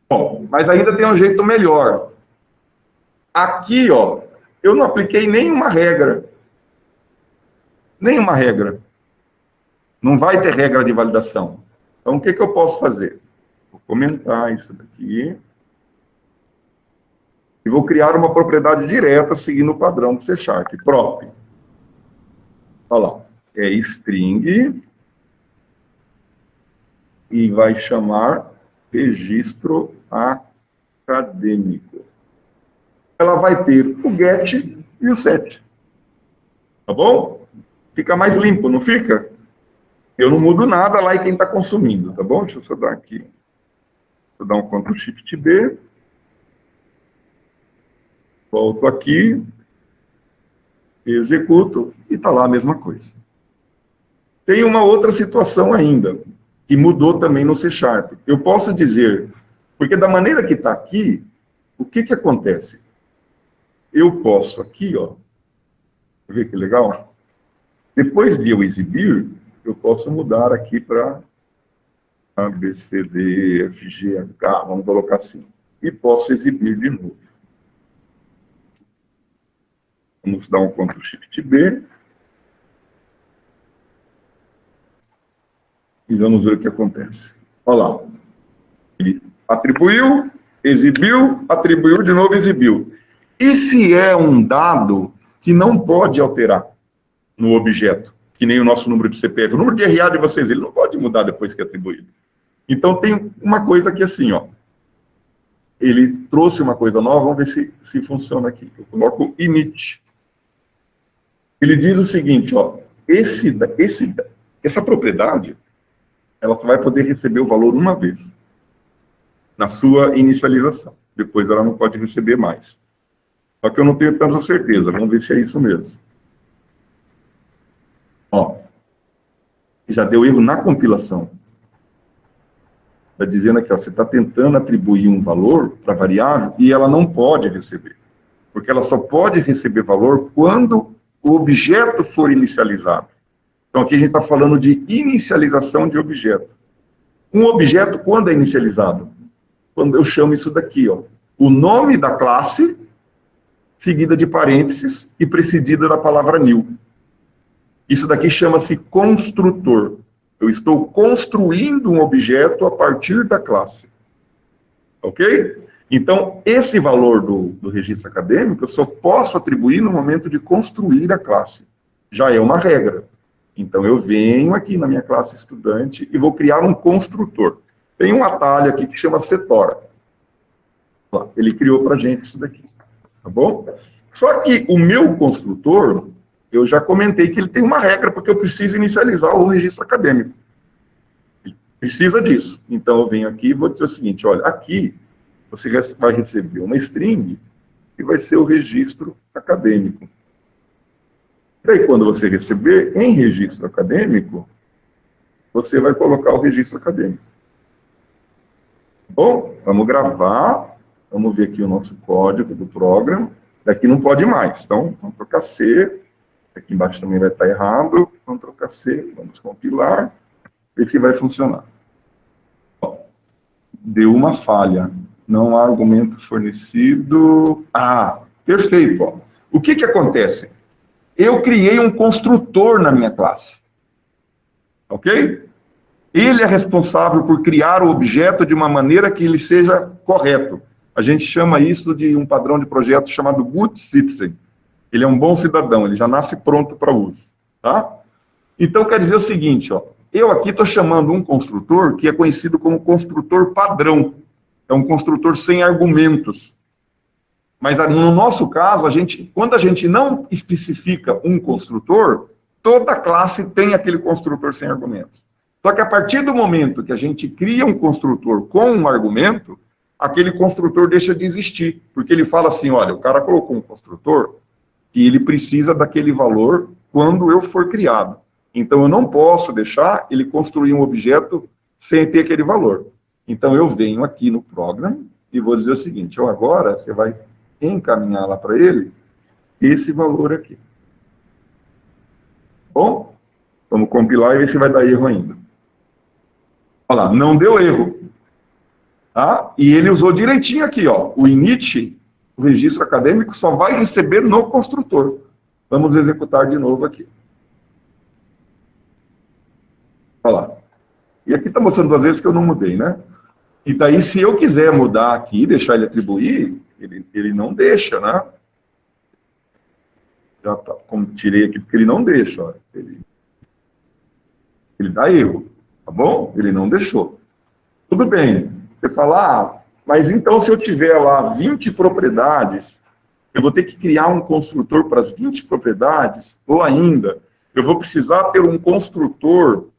Bom, mas ainda tem um jeito melhor. Aqui, ó, eu não apliquei nenhuma regra. Nenhuma regra. Não vai ter regra de validação. Então, o que eu posso fazer? Vou comentar isso daqui. E vou criar uma propriedade direta seguindo o padrão do C#, prop. Olha lá. É string. E vai chamar registro acadêmico. Ela vai ter o get e o set. Tá bom? Fica mais limpo, não fica? Eu não mudo nada lá e quem está consumindo, tá bom? Deixa eu só dar aqui. Vou dar um Ctrl Shift B. Volto aqui. executo e está lá a mesma coisa. Tem uma outra situação ainda, que mudou também no C#. Eu posso dizer, porque da maneira que está aqui, o que acontece? Eu posso aqui, ó, ver que legal? Depois de eu exibir, eu posso mudar aqui para A, B, C, D, F, G, H, vamos colocar assim. E posso exibir de novo. Vamos dar um Ctrl Shift B. E vamos ver o que acontece. Olha lá. Ele atribuiu, atribuiu de novo, exibiu. E se é um dado que não pode alterar no objeto, que nem o nosso número de CPF, o número de RA de vocês, ele não pode mudar depois que é atribuído. Então tem uma coisa aqui assim, ó. Ele trouxe uma coisa nova, vamos ver se funciona aqui. Eu coloco init. Ele diz o seguinte, ó, essa propriedade, ela só vai poder receber o valor uma vez, na sua inicialização. Depois ela não pode receber mais. Só que eu não tenho tanta certeza, vamos ver se é isso mesmo. Ó, já deu erro na compilação. Está dizendo aqui, ó, você está tentando atribuir um valor para a variável e ela não pode receber. Porque ela só pode receber valor quando o objeto for inicializado. Então, aqui a gente está falando de inicialização de objeto. Um objeto, quando é inicializado? Quando eu chamo isso daqui, ó, o nome da classe, seguida de parênteses e precedida da palavra new. Isso daqui chama-se construtor. Eu estou construindo um objeto a partir da classe. Ok? Então, esse valor do registro acadêmico eu só posso atribuir no momento de construir a classe. Já é uma regra. Então, eu venho aqui na minha classe estudante e vou criar um construtor. Tem um atalho aqui que chama setor. Ele criou para a gente isso daqui. Tá bom? Só que o meu construtor, eu já comentei que ele tem uma regra, porque eu preciso inicializar o registro acadêmico. Ele precisa disso. Então, eu venho aqui e vou dizer o seguinte, olha, aqui você vai receber uma string que vai ser o registro acadêmico. E aí, quando você receber em registro acadêmico, você vai colocar o registro acadêmico. Bom, vamos gravar, vamos ver aqui o nosso código do programa. Daqui não pode mais, então vamos trocar C. Aqui embaixo também vai estar errado. Vamos trocar C, vamos compilar, ver se vai funcionar. Ó, deu uma falha. Não há argumento fornecido. Ah, perfeito. Ó. O que acontece? Eu criei um construtor na minha classe. Ok? Ele é responsável por criar o objeto de uma maneira que ele seja correto. A gente chama isso de um padrão de projeto chamado Good Citizen. Ele é um bom cidadão, ele já nasce pronto para uso. Tá? Então, quer dizer o seguinte, ó, eu aqui estou chamando um construtor que é conhecido como construtor padrão. É um construtor sem argumentos. Mas no nosso caso, quando a gente não especifica um construtor, toda classe tem aquele construtor sem argumentos. Só que a partir do momento que a gente cria um construtor com um argumento, aquele construtor deixa de existir. Porque ele fala assim, olha, o cara colocou um construtor e ele precisa daquele valor quando eu for criado. Então, eu não posso deixar ele construir um objeto sem ter aquele valor. Então, eu venho aqui no program e vou dizer o seguinte, ó, agora você vai encaminhar lá para ele esse valor aqui. Bom, vamos compilar e ver se vai dar erro ainda. Olha lá, não deu erro. Tá? E ele usou direitinho aqui, ó, o init, o registro acadêmico, só vai receber no construtor. Vamos executar de novo aqui. Olha lá. E aqui está mostrando duas vezes que eu não mudei, né? E daí, se eu quiser mudar aqui, deixar ele atribuir, ele não deixa, né? Já tá, como tirei aqui, porque ele não deixa, ó. Ele dá erro, tá bom? Ele não deixou. Tudo bem. Você fala, mas então se eu tiver lá 20 propriedades, eu vou ter que criar um construtor para as 20 propriedades, ou ainda, eu vou precisar ter um construtor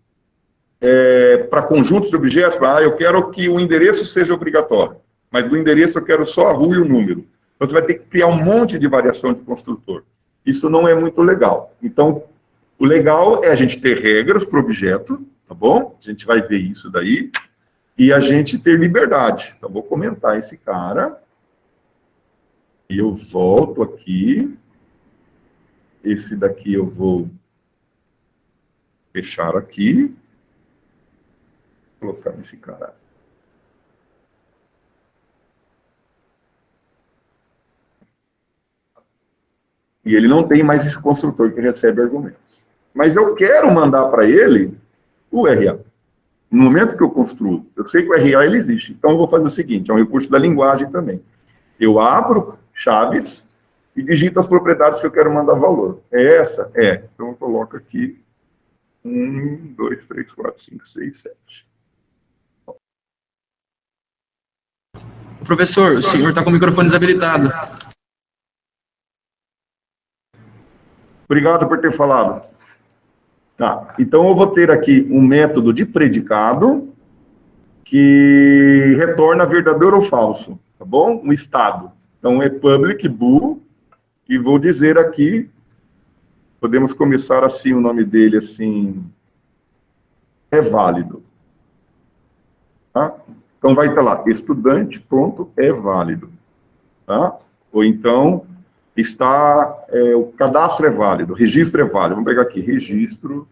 para conjuntos de objetos, eu quero que o endereço seja obrigatório, mas do endereço eu quero só a rua e o número. Então, você vai ter que criar um monte de variação de construtor. Isso não é muito legal. Então, o legal é a gente ter regras para o objeto, tá bom? A gente vai ver isso daí. E a gente ter liberdade. Então, vou comentar esse cara. E eu volto aqui. Esse daqui eu vou fechar aqui. Vou colocar esse cara. E ele não tem mais esse construtor que recebe argumentos. Mas eu quero mandar para ele o RA. No momento que eu construo, eu sei que o RA ele existe. Então eu vou fazer o seguinte, é um recurso da linguagem também. Eu abro chaves e digito as propriedades que eu quero mandar valor. É essa? É. Então eu coloco aqui 1, 2, 3, 4, 5, 6, 7. Professor, o senhor está com o microfone desabilitado. Obrigado por ter falado. Tá, então eu vou ter aqui um método de predicado que retorna verdadeiro ou falso, tá bom? Um estado. Então é public bool, e vou dizer aqui, podemos começar assim, o nome dele assim, é válido. Tá? Então vai estar lá, estudante, ponto, é válido. Tá? Ou então, o cadastro é válido, registro é válido. Vamos pegar aqui, registro,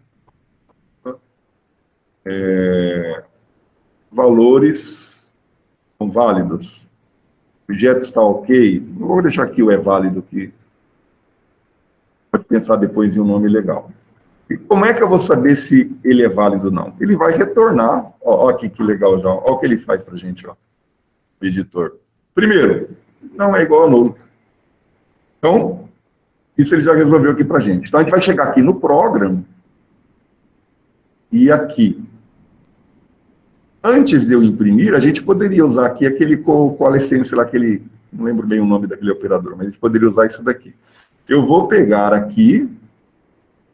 valores são válidos, objeto está ok. Não vou deixar aqui o é válido, que pode pensar depois em um nome legal. E como é que eu vou saber se ele é válido ou não? Ele vai retornar, ó aqui que legal já, ó o que ele faz para a gente, ó, o editor. Primeiro, não é igual a nulo. Então, isso ele já resolveu aqui para a gente. Então, a gente vai chegar aqui no program, e aqui, antes de eu imprimir, a gente poderia usar aqui aquele coalescência lá, aquele, não lembro bem o nome daquele operador, mas a gente poderia usar isso daqui. Eu vou pegar aqui,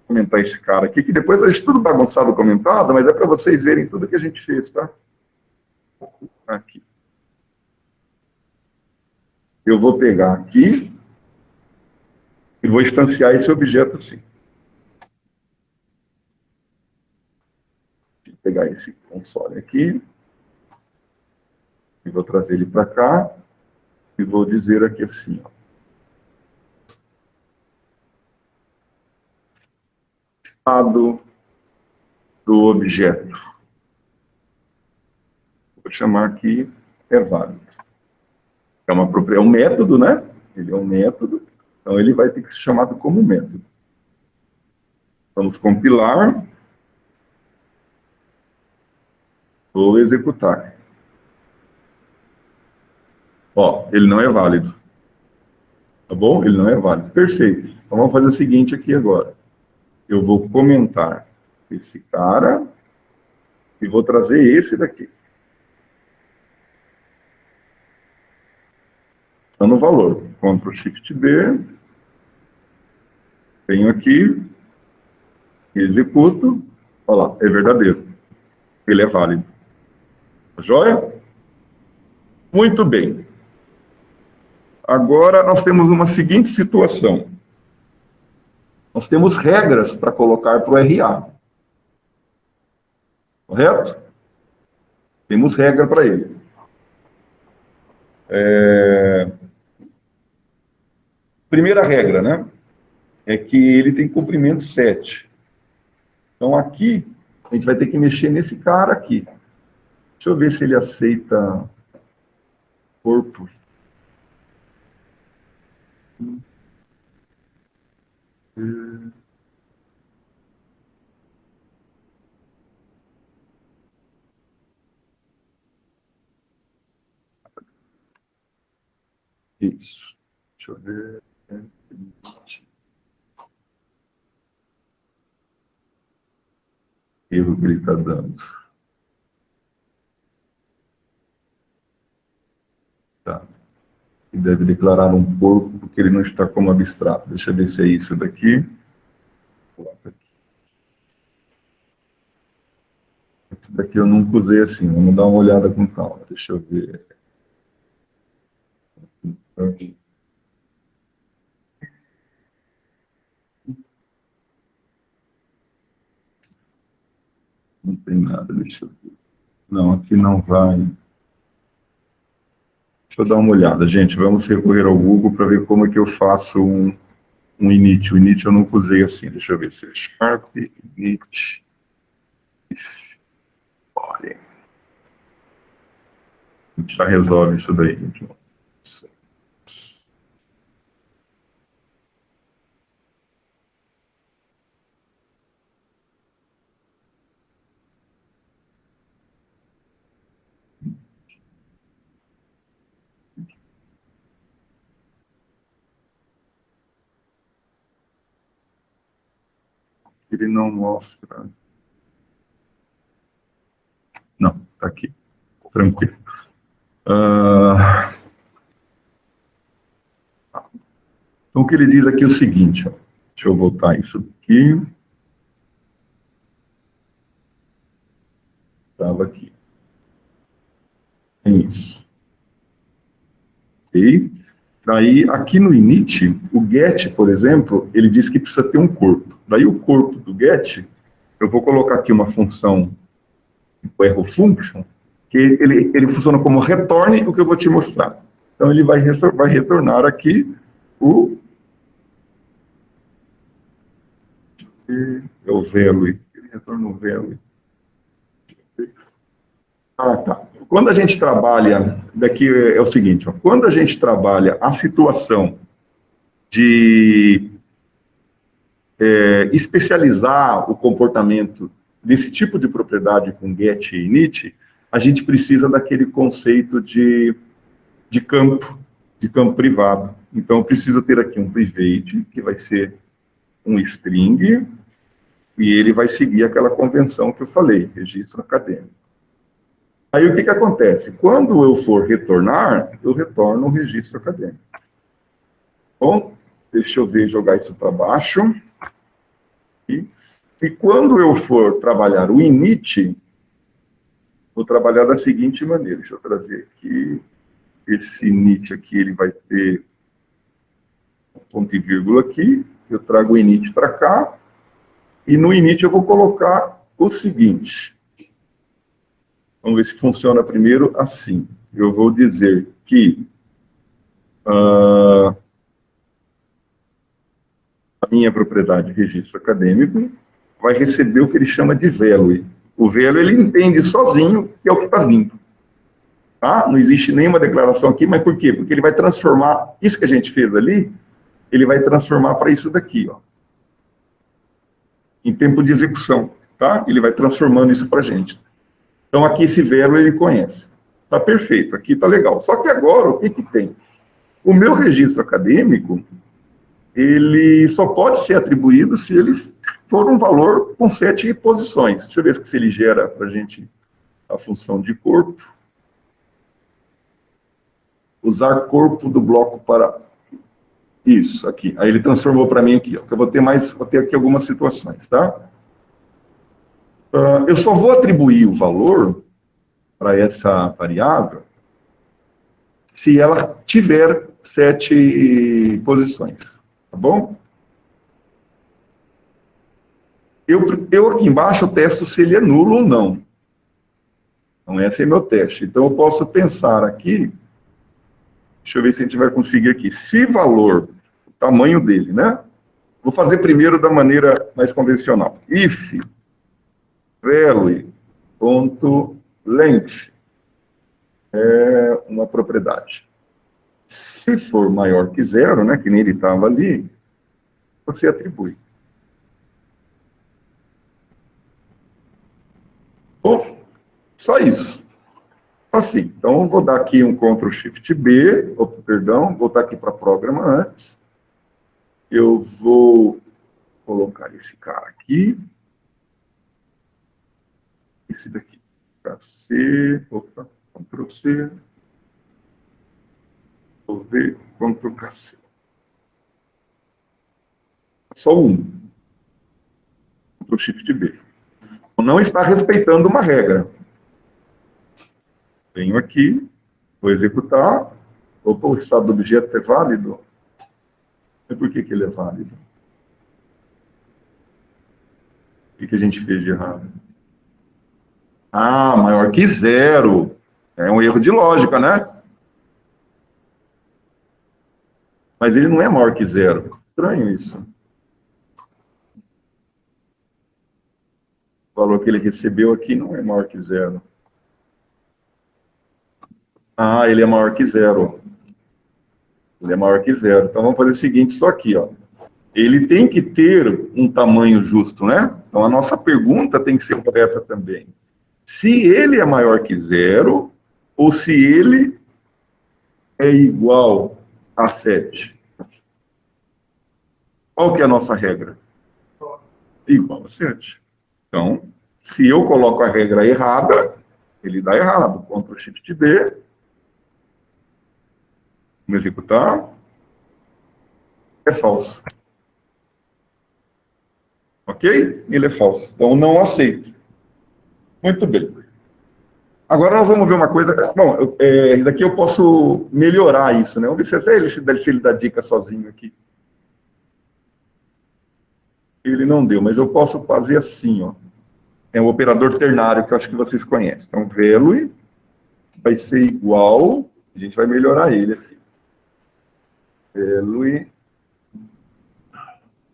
comentar esse cara aqui, que depois a gente tudo bagunçado comentado, mas é para vocês verem tudo que a gente fez, tá? Aqui. Eu vou pegar aqui e vou instanciar esse objeto assim. Vou pegar esse console aqui e vou trazer ele para cá e vou dizer aqui assim, ó. Estado do objeto. Vou chamar aqui é válido. É um método, né? Ele é um método, então ele vai ter que ser chamado como método. Vamos compilar. Vou executar. Ó, ele não é válido. Tá bom? Ele não é válido. Perfeito. Então vamos fazer o seguinte aqui agora. Eu vou comentar esse cara e vou trazer esse daqui. Está no valor. Ctrl Shift D. Venho aqui. Executo. Olha lá, é verdadeiro. Ele é válido. Joia? Muito bem. Agora nós temos uma seguinte situação. Nós temos regras para colocar para o RA. Correto? Temos regra para ele. Primeira regra, né? É que ele tem comprimento 7. Então aqui, a gente vai ter que mexer nesse cara aqui. Deixa eu ver se ele aceita corpo. Isso. Deixa eu ver. Erro que ele está dando. Tá. Ele deve declarar um corpo porque ele não está como abstrato. Deixa eu ver se é isso daqui. Coloca aqui. Esse daqui eu nunca usei assim. Vamos dar uma olhada com calma. Deixa eu ver. tem nada, deixa eu ver. Não, aqui não vai. Deixa eu dar uma olhada, gente. Vamos recorrer ao Google para ver como é que eu faço um init. O init eu nunca usei assim. Deixa eu ver se é Sharp, init. Olha. A gente já resolve isso daí. Ele não mostra. Não, está aqui. Tranquilo. Então, o que ele diz aqui é o seguinte, ó. Deixa eu voltar isso aqui. Estava aqui. É isso. Ok? Daí, aqui no init, o get, por exemplo, ele diz que precisa ter um corpo. Daí, o corpo do get, eu vou colocar aqui uma função, o arrow function, que ele funciona como retorne o que eu vou te mostrar. Então, ele vai retornar aqui o value. Ele retorna o value. Ah, tá. Quando a gente trabalha, daqui é o seguinte, ó, quando a gente trabalha a situação de especializar o comportamento desse tipo de propriedade com get e init, a gente precisa daquele conceito de campo privado. Então, eu preciso ter aqui um private, que vai ser um string, e ele vai seguir aquela convenção que eu falei, registro acadêmico. Aí, o que acontece? Quando eu for retornar, eu retorno o registro acadêmico. Bom, deixa eu ver, jogar isso para baixo. E quando eu for trabalhar o init, vou trabalhar da seguinte maneira. Deixa eu trazer aqui. Esse init aqui, ele vai ter um ponto e vírgula aqui. Eu trago o init para cá. E no init eu vou colocar o seguinte. Vamos ver se funciona primeiro assim. Eu vou dizer que a minha propriedade registro acadêmico vai receber o que ele chama de value. O value ele entende sozinho que é o que está vindo. Tá? Não existe nenhuma declaração aqui, mas por quê? Porque ele vai transformar isso que a gente fez ali, ele vai transformar para isso daqui, ó, em tempo de execução. Tá? Ele vai transformando isso para a gente. Então, aqui esse value ele conhece. Está perfeito, aqui está legal. Só que agora, o que tem? O meu registro acadêmico, ele só pode ser atribuído se ele for um valor com 7 posições. Deixa eu ver se ele gera para a gente a função de corpo. Usar corpo do bloco para... Isso, aqui. Aí ele transformou para mim aqui, ó, que eu vou ter aqui algumas situações, tá? Eu só vou atribuir o valor para essa variável se ela tiver 7 posições, tá bom? Eu aqui embaixo eu testo se ele é nulo ou não. Então, esse é meu teste. Então, eu posso pensar aqui, deixa eu ver se a gente vai conseguir aqui, se valor, o tamanho dele, né? Vou fazer primeiro da maneira mais convencional. If value.length é uma propriedade. Se for maior que 0, né, que nem ele estava ali, você atribui. Bom, só isso. Assim, então, eu vou dar aqui um Ctrl+Shift+B, perdão, voltar aqui para programa antes. Eu vou colocar esse cara aqui. Esse daqui. C, opa, Ctrl+C. Vou ver, Ctrl+C. Só um. Ctrl+Shift+B. Não está respeitando uma regra. Venho aqui, vou executar. Opa, o estado do objeto é válido? E por que ele é válido? O que a gente fez de errado? Ah, maior que zero. É um erro de lógica, né? Mas ele não é maior que zero. Estranho isso. O valor que ele recebeu aqui não é maior que zero. Ah, ele é maior que zero. Ele é maior que zero. Então vamos fazer o seguinte, só aqui, ó. Ele tem que ter um tamanho justo, né? Então a nossa pergunta tem que ser correta também. Se ele é maior que zero, ou se ele é igual a 7. Qual que é a nossa regra? Igual a 7. Então, se eu coloco a regra errada, ele dá errado. Ctrl Shift D. Vamos executar. É falso. Ok? Ele é falso. Então, não aceito. Muito bem. Agora nós vamos ver uma coisa. Bom, daqui eu posso melhorar isso, né? Vamos ver se até ele dá dica sozinho aqui. Ele não deu, mas eu posso fazer assim, ó. É o operador ternário que eu acho que vocês conhecem. Então, value vai ser igual. A gente vai melhorar ele aqui. Value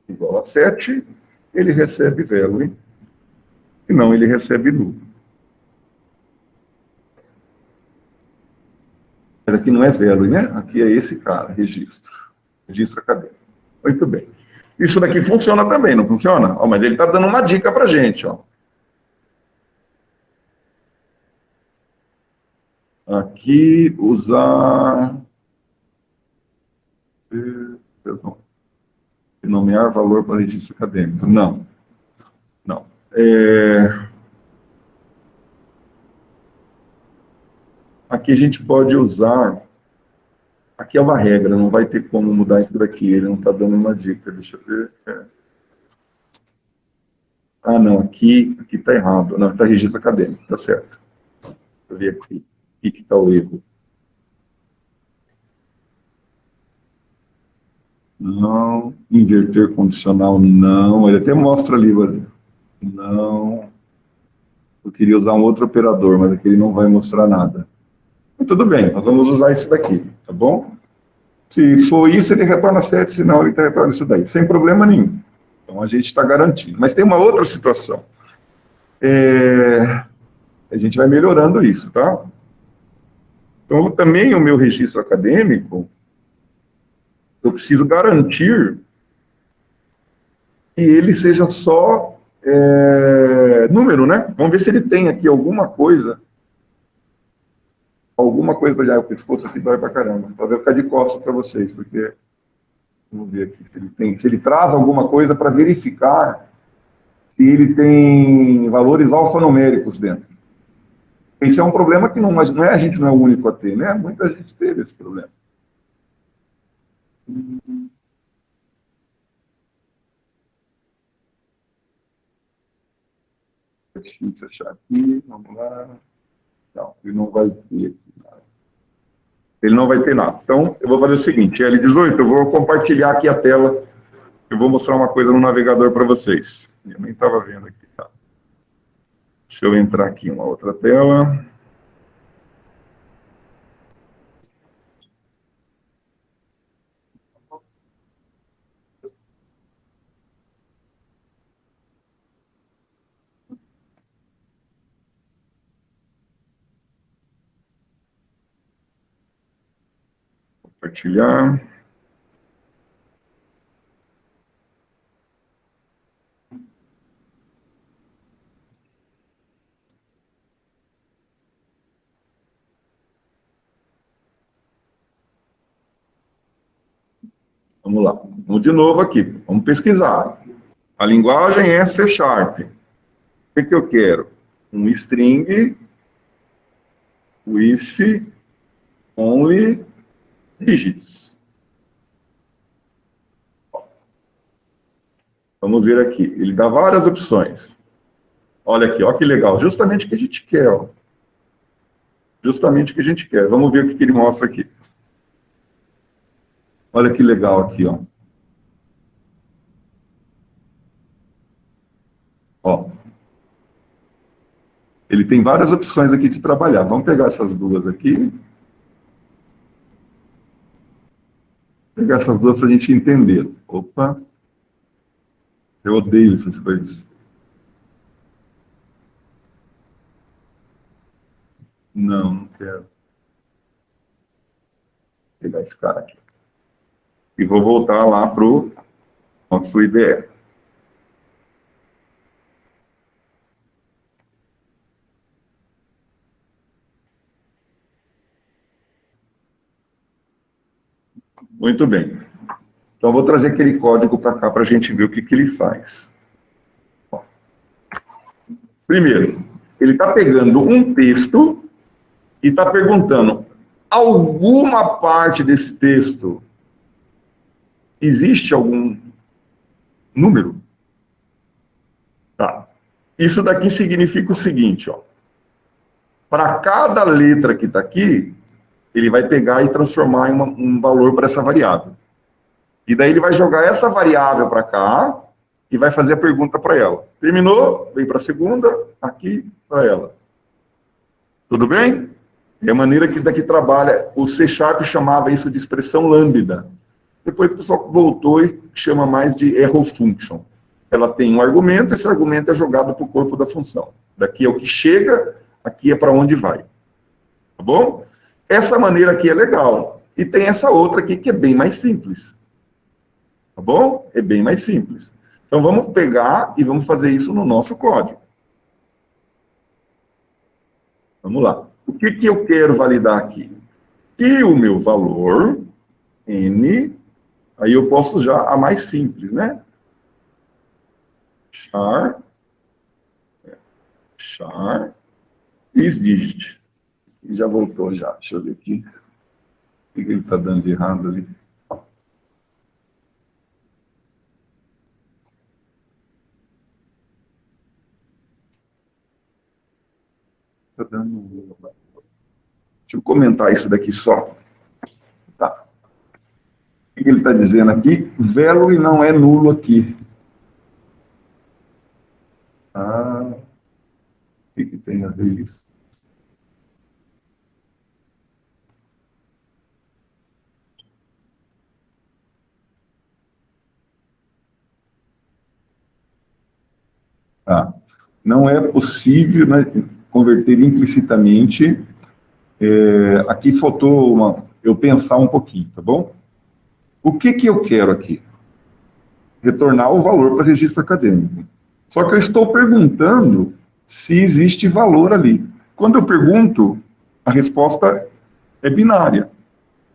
igual a 7. Ele recebe value. E não, ele recebe null. Mas aqui não é value, né? Aqui é esse cara, registro. Registro acadêmico. Muito bem. Isso daqui funciona também, não funciona? Ó, mas ele está dando uma dica para a gente. Ó. Aqui, usar... Perdão. Nomear valor para registro acadêmico. Não. Não. Aqui a gente pode usar... Aqui é uma regra, não vai ter como mudar isso daqui. Ele não está dando uma dica. Deixa eu ver. Ah, não. Aqui está errado. Não, está registro acadêmico. Está certo. Deixa eu ver aqui. Aqui que está o erro. Não. Inverter condicional, não. Ele até mostra ali, não. Eu queria usar um outro operador, mas aqui ele não vai mostrar nada. Mas tudo bem, nós vamos usar isso daqui, tá bom? Se for isso, ele retorna 7, senão ele retorna isso daí, sem problema nenhum. Então a gente está garantindo. Mas tem uma outra situação. A gente vai melhorando isso, tá? Então também o meu registro acadêmico, eu preciso garantir que ele seja só número, né? Vamos ver se ele tem aqui alguma coisa para já, o pescoço aqui dói pra caramba. Talvez ficar de costas para vocês, porque vamos ver aqui se ele traz alguma coisa para verificar se ele tem valores alfanuméricos dentro. Esse é um problema que não é, a gente não é o único a ter, né? Muita gente teve esse problema. Deixa eu achar aqui, vamos lá. Não, ele não vai ter aqui nada. Ele não vai ter nada. Então, eu vou fazer o seguinte, L18, eu vou compartilhar aqui a tela. Eu vou mostrar uma coisa no navegador para vocês. Eu nem estava vendo aqui, tá? Deixa eu entrar aqui em uma outra tela. Compartilhar. Vamos lá. Vamos de novo aqui. Vamos pesquisar. A linguagem é C#. O que eu quero? Um string with only digits. Vamos ver aqui. Ele dá várias opções. Olha aqui, olha que legal. Justamente o que a gente quer. Ó. Justamente o que a gente quer. Vamos ver o que ele mostra aqui. Olha que legal aqui, ó. Ó. Ele tem várias opções aqui de trabalhar. Vamos pegar essas duas aqui. Vou pegar essas duas para a gente entender. Opa! Eu odeio essas coisas. Não quero. Vou pegar esse cara aqui. E vou voltar lá para o nosso IDE. Muito bem. Então, vou trazer aquele código para cá para a gente ver o que ele faz. Primeiro, ele está pegando um texto e está perguntando: alguma parte desse texto existe algum número? Tá. Isso daqui significa o seguinte, ó. Para cada letra que está aqui, ele vai pegar e transformar em um valor para essa variável. E daí ele vai jogar essa variável para cá e vai fazer a pergunta para ela. Terminou? Vem para a segunda, aqui para ela. Tudo bem? É a maneira que daqui trabalha. O C# chamava isso de expressão lambda. Depois o pessoal voltou e chama mais de arrow function. Ela tem um argumento, esse argumento é jogado para o corpo da função. Daqui é o que chega, aqui é para onde vai. Tá bom? Essa maneira aqui é legal. E tem essa outra aqui que é bem mais simples. Tá bom? É bem mais simples. Então vamos pegar e vamos fazer isso no nosso código. Vamos lá. O que eu quero validar aqui? Que o meu valor, n, aí eu posso já a mais simples, né? Char isDigit. E já voltou já. Deixa eu ver aqui. O que ele está dando de errado ali? Está dando... Deixa eu comentar isso daqui só. Tá. O que ele está dizendo aqui? Value não é nulo aqui. Ah, o que tem a ver isso? Tá. Não é possível, né, converter implicitamente. Aqui faltou eu pensar um pouquinho, tá bom? O que eu quero aqui? Retornar o valor para registro acadêmico. Só que eu estou perguntando se existe valor ali. Quando eu pergunto, a resposta é binária.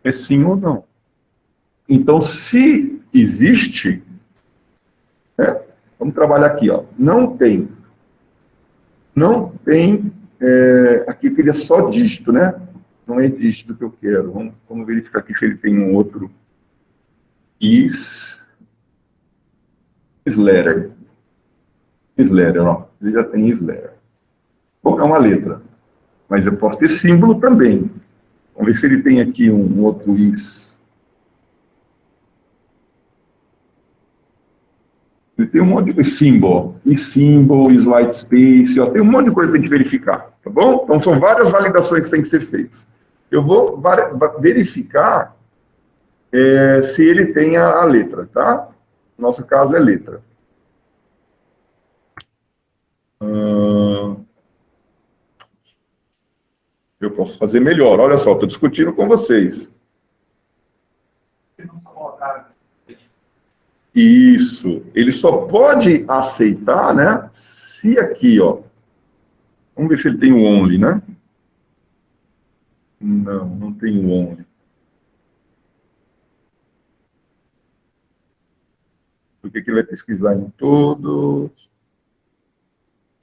É sim ou não. Então, se existe, vamos trabalhar aqui, ó. Não tem, aqui eu queria só dígito, né? Não é dígito que eu quero. Vamos verificar aqui se ele tem um outro letter. Letter, ó. Ele já tem letter. Bom, é uma letra. Mas eu posso ter símbolo também. Vamos ver se ele tem aqui um outro is. Ele tem um monte de símbolo. Symbol, white space, ó, tem um monte de coisa que tem que verificar, tá bom? Então, são várias validações que têm que ser feitas. Eu vou verificar se ele tem a letra, tá? No nosso caso é letra. Eu posso fazer melhor. Olha só, estou discutindo com vocês. Isso. Ele só pode aceitar, né? Se aqui, ó. Vamos ver se ele tem o only, né? Não tem o only. Por que ele vai pesquisar em todos?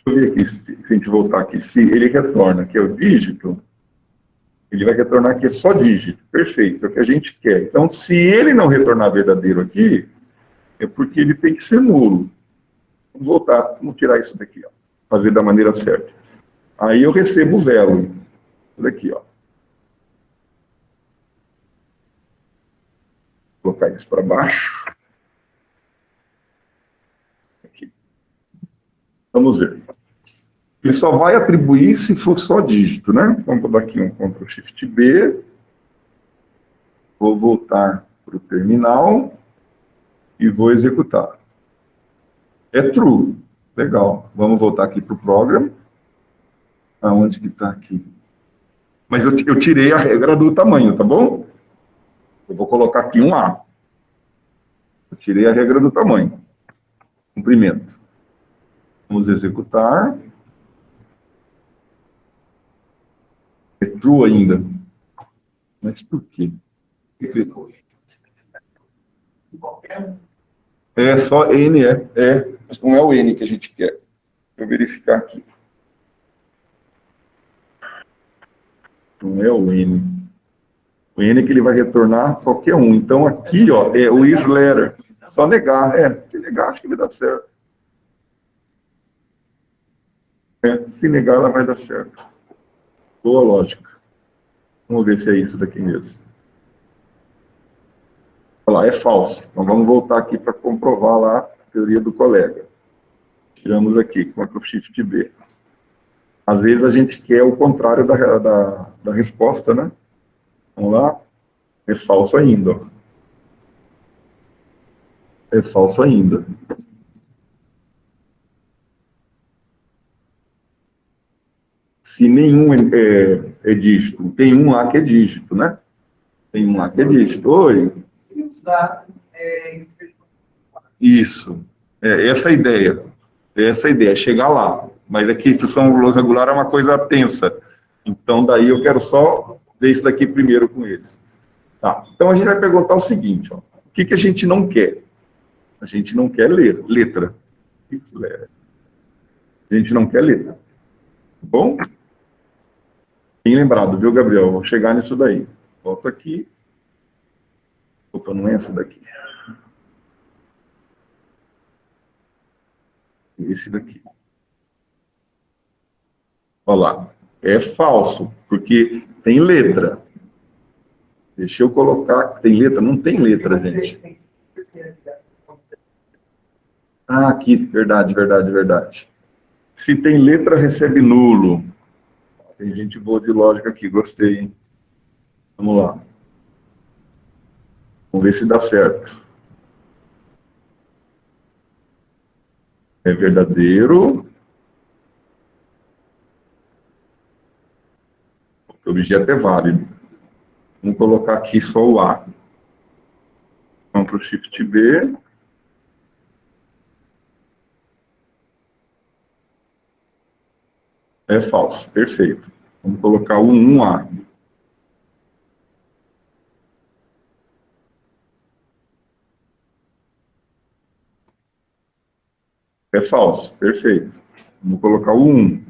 Deixa eu ver aqui, se a gente voltar aqui, se ele retorna, que é o dígito, ele vai retornar aqui só dígito. Perfeito, é o que a gente quer. Então, se ele não retornar verdadeiro aqui, é porque ele tem que ser nulo. Vamos voltar, vamos tirar isso daqui, ó. Fazer da maneira certa. Aí eu recebo o value. Isso daqui, ó. Vou colocar isso para baixo. Aqui. Vamos ver. Ele só vai atribuir se for só dígito, né? Então, vou dar aqui um Ctrl Shift B. Vou voltar para o terminal e vou executar. É true. Legal. Vamos voltar aqui para o program. Aonde que está aqui? Mas eu tirei a regra do tamanho, tá bom? Eu vou colocar aqui um A. Eu tirei a regra do tamanho. Comprimento. Vamos executar. É true ainda. Mas por quê? É só N, mas não é o N que a gente quer. Deixa eu verificar aqui. Não é o N. O N é que ele vai retornar qualquer um. Então aqui, ó, é o isLetter. Só negar. Se negar, acho que vai dar certo. Se negar, ela vai dar certo. Boa lógica. Vamos ver se é isso daqui mesmo. Olha lá, é falso. Então vamos voltar aqui para comprovar lá a teoria do colega. Tiramos aqui, Ctrl Shift B. Às vezes a gente quer o contrário da resposta, né? Vamos lá. É falso ainda. Ó. É falso ainda. Se nenhum é dígito, tem um lá que é dígito, né? Tem um lá que é dígito. Oi. Isso. Essa é a ideia. Essa é a ideia, chegar lá. Mas aqui, instrução regular é uma coisa tensa. Então, daí eu quero só ver isso daqui primeiro com eles. Tá. Então, a gente vai perguntar o seguinte, ó. O que a gente não quer? A gente não quer letra. A gente não quer letra. Tá bom? Bem lembrado, viu, Gabriel? Vou chegar nisso daí. Volto aqui. Opa, não é essa daqui. Esse daqui. Olha lá. É falso, porque tem letra. Deixa eu colocar. Tem letra? Não tem letra, gente. Ah, aqui. Verdade. Se tem letra, recebe nulo. Tem gente boa de lógica aqui. Gostei, hein? Vamos lá. Vamos ver se dá certo. É verdadeiro. O objeto é válido. Vamos colocar aqui só o A. Vamos para o Shift B. É falso. Perfeito. Vamos colocar o 1A. É falso. Perfeito. Vamos colocar o 1.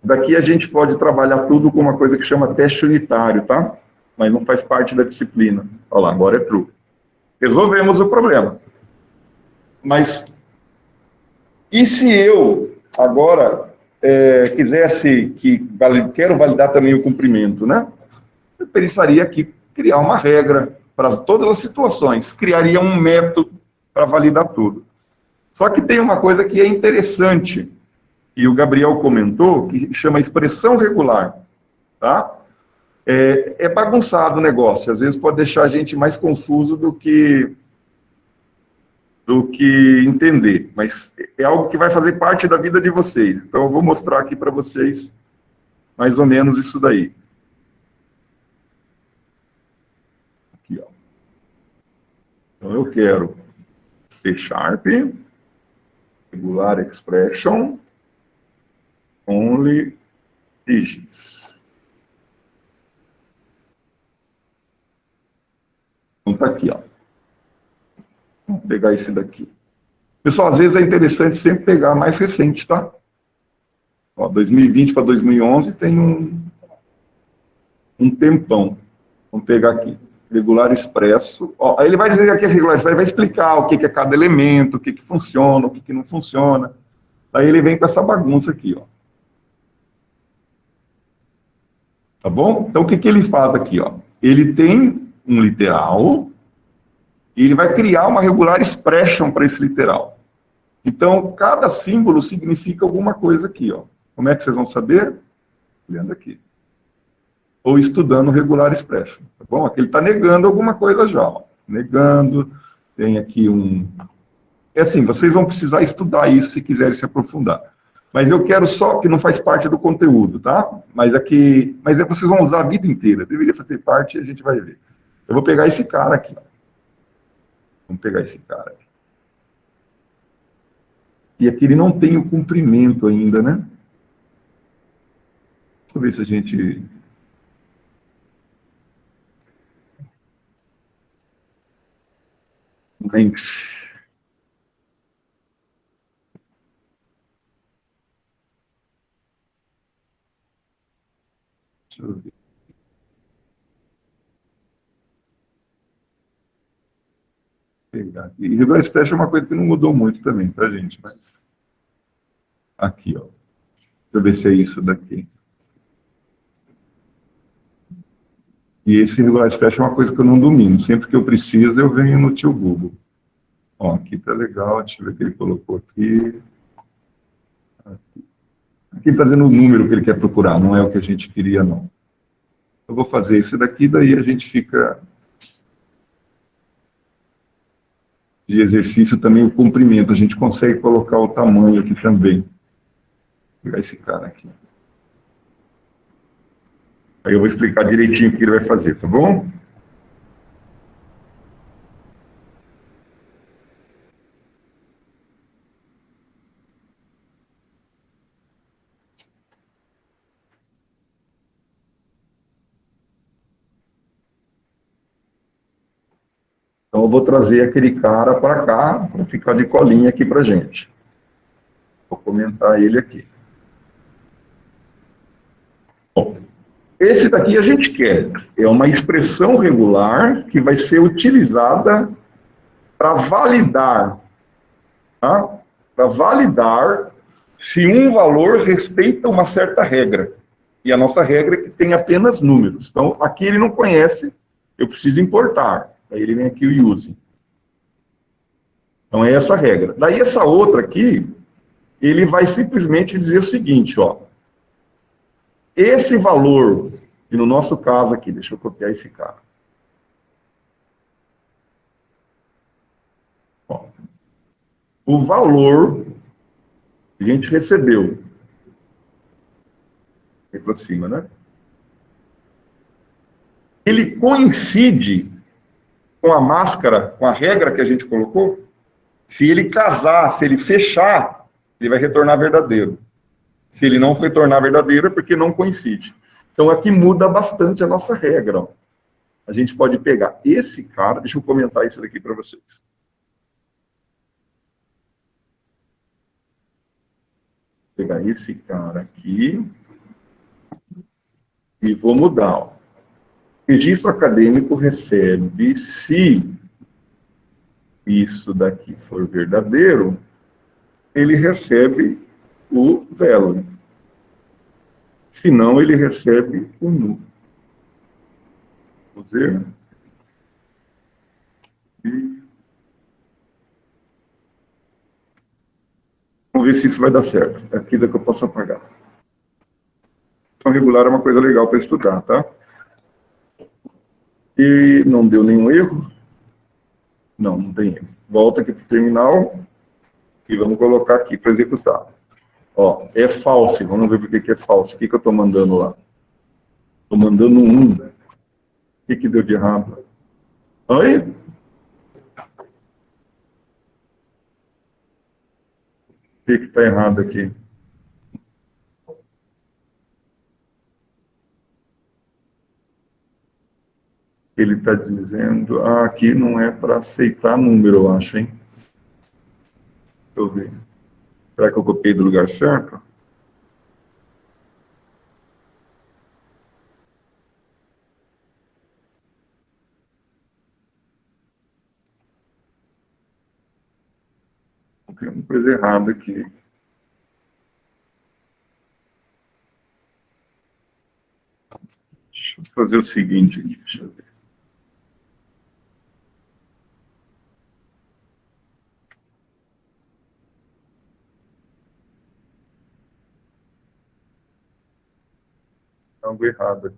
Daqui a gente pode trabalhar tudo com uma coisa que chama teste unitário, tá? Mas não faz parte da disciplina. Olha lá, agora é true. Resolvemos o problema. Mas, e se eu, agora, quisesse, quero validar também o cumprimento, né? Eu precisaria aqui criar uma regra para todas as situações. Criaria um método para validar tudo. Só que tem uma coisa que é interessante, e o Gabriel comentou, que chama expressão regular, tá? É bagunçado o negócio, às vezes pode deixar a gente mais confuso do que entender, mas é algo que vai fazer parte da vida de vocês. Então eu vou mostrar aqui para vocês mais ou menos isso daí. Aqui, ó. Então eu quero C#, regular expression, only digits. Então tá aqui, ó. Vamos pegar esse daqui. Pessoal, às vezes é interessante sempre pegar mais recente, tá? Ó, 2020 para 2011 tem um tempão. Vamos pegar aqui. Regular expresso. Ó, aí ele vai dizer que é regular expresso, vai explicar o que é cada elemento, o que funciona, o que não funciona. Aí ele vem com essa bagunça aqui, ó. Tá bom? Então, o que ele faz aqui, ó? Ele tem um literal e ele vai criar uma regular expression para esse literal. Então, cada símbolo significa alguma coisa aqui, ó. Como é que vocês vão saber? Olhando aqui. Ou estudando o regular expression, tá bom? Aqui ele está negando alguma coisa já, ó. Negando, tem aqui um... É assim, vocês vão precisar estudar isso se quiserem se aprofundar. Mas eu quero só, que não faz parte do conteúdo, tá? Mas vocês vão usar a vida inteira. Deveria fazer parte e a gente vai ver. Eu vou pegar esse cara aqui, ó. Vamos pegar esse cara aqui. E aqui ele não tem o comprimento ainda, né? Deixa eu ver se a gente... Length. Deixa eu ver. Pegar aqui. E regular expression é uma coisa que não mudou muito também, tá, gente? Mas... Aqui, ó. Deixa eu ver se é isso daqui. E esse regular expression é uma coisa que eu não domino. Sempre que eu preciso, eu venho no tio Google. Ó, aqui tá legal. Deixa eu ver o que ele colocou aqui. Aqui ele está dizendo o número que ele quer procurar, não é o que a gente queria, não. Eu vou fazer esse daqui, daí a gente fica... De exercício também o comprimento. A gente consegue colocar o tamanho aqui também. Vou pegar esse cara aqui. Aí eu vou explicar direitinho o que ele vai fazer, tá bom? Então eu vou trazer aquele cara para cá, para ficar de colinha aqui para gente. Vou comentar ele aqui. Bom, esse daqui a gente quer. É uma expressão regular que vai ser utilizada para validar, tá? Para validar se um valor respeita uma certa regra. E a nossa regra é que tem apenas números. Então, aqui ele não conhece, eu preciso importar. Aí ele vem aqui o use. Então, é essa a regra. Daí, essa outra aqui, ele vai simplesmente dizer o seguinte, ó. Esse valor, e no nosso caso aqui, deixa eu copiar esse cara. Ó, o valor que a gente recebeu. Aqui para cima, né? Ele coincide com a máscara, com a regra que a gente colocou. Se ele casar, se ele fechar, ele vai retornar verdadeiro. Se ele não retornar verdadeiro, é porque não coincide. Então, aqui muda bastante a nossa regra. Ó. A gente pode pegar esse cara, deixa eu comentar isso daqui para vocês. Vou pegar esse cara aqui e vou mudar. Ó. Registro acadêmico recebe, se isso daqui for verdadeiro, ele recebe o value. Se não, ele recebe o null. Vamos ver. Vamos ver se isso vai dar certo. É aqui que eu posso apagar. Então, regular é uma coisa legal para estudar, tá? E não deu nenhum erro? Não, não tem erro. Volta aqui para o terminal e vamos colocar aqui para executar. Ó, é false. Vamos ver por que é false. O que eu estou mandando lá? Estou mandando um. O que deu de errado? Oi? O que está errado aqui? Ele está dizendo... Ah, aqui não é para aceitar número, eu acho, hein? Deixa eu ver. Será que eu copiei do lugar certo? Tem uma coisa errada aqui. Deixa eu fazer o seguinte aqui. Deixa eu ver. algo errado aqui.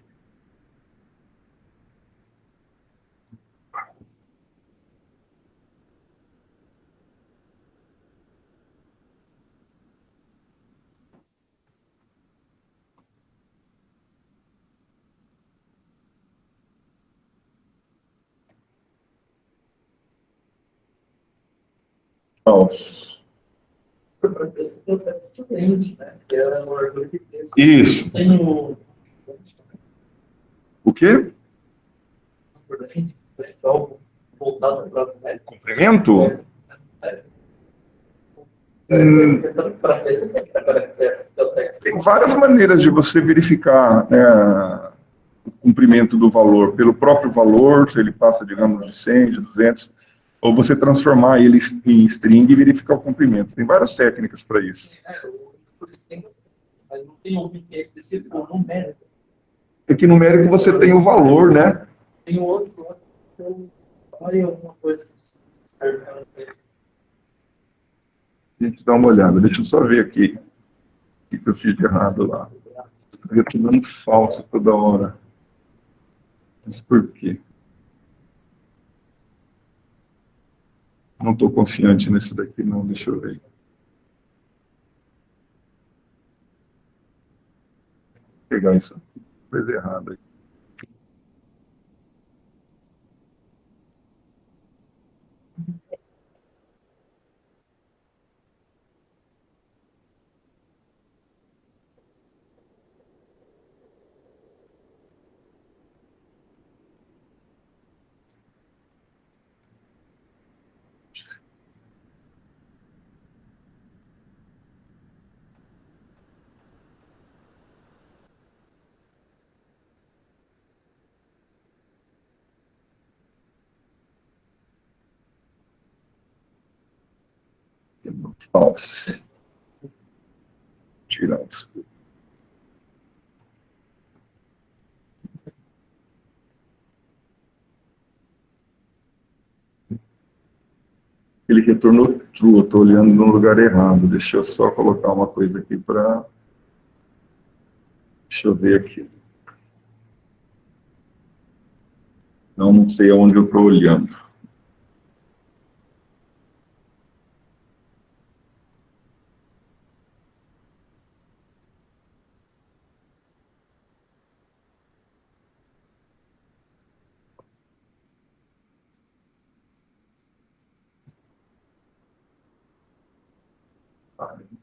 Falso. Isso. O quê? Comprimento? Tem várias maneiras de você verificar, né, o comprimento do valor, pelo próprio valor, se ele passa, digamos, de 100, de 200, ou você transformar ele em string e verificar o comprimento. Tem várias técnicas para isso. Mas não tem um que é específico numérico. É que numérico você tem o valor, né? Tem outro, olha alguma coisa. A gente dá uma olhada. Deixa eu só ver aqui o que eu fiz de errado lá. Eu estou dando falso toda hora. Mas por quê? Não estou confiante nesse daqui, não. Deixa eu ver. Vou pegar isso aqui. Coisa errada aqui. Falso. Tirar isso. Ele retornou true, eu estou olhando no lugar errado. Deixa eu só colocar uma coisa aqui para... Deixa eu ver aqui. Não sei aonde eu estou olhando.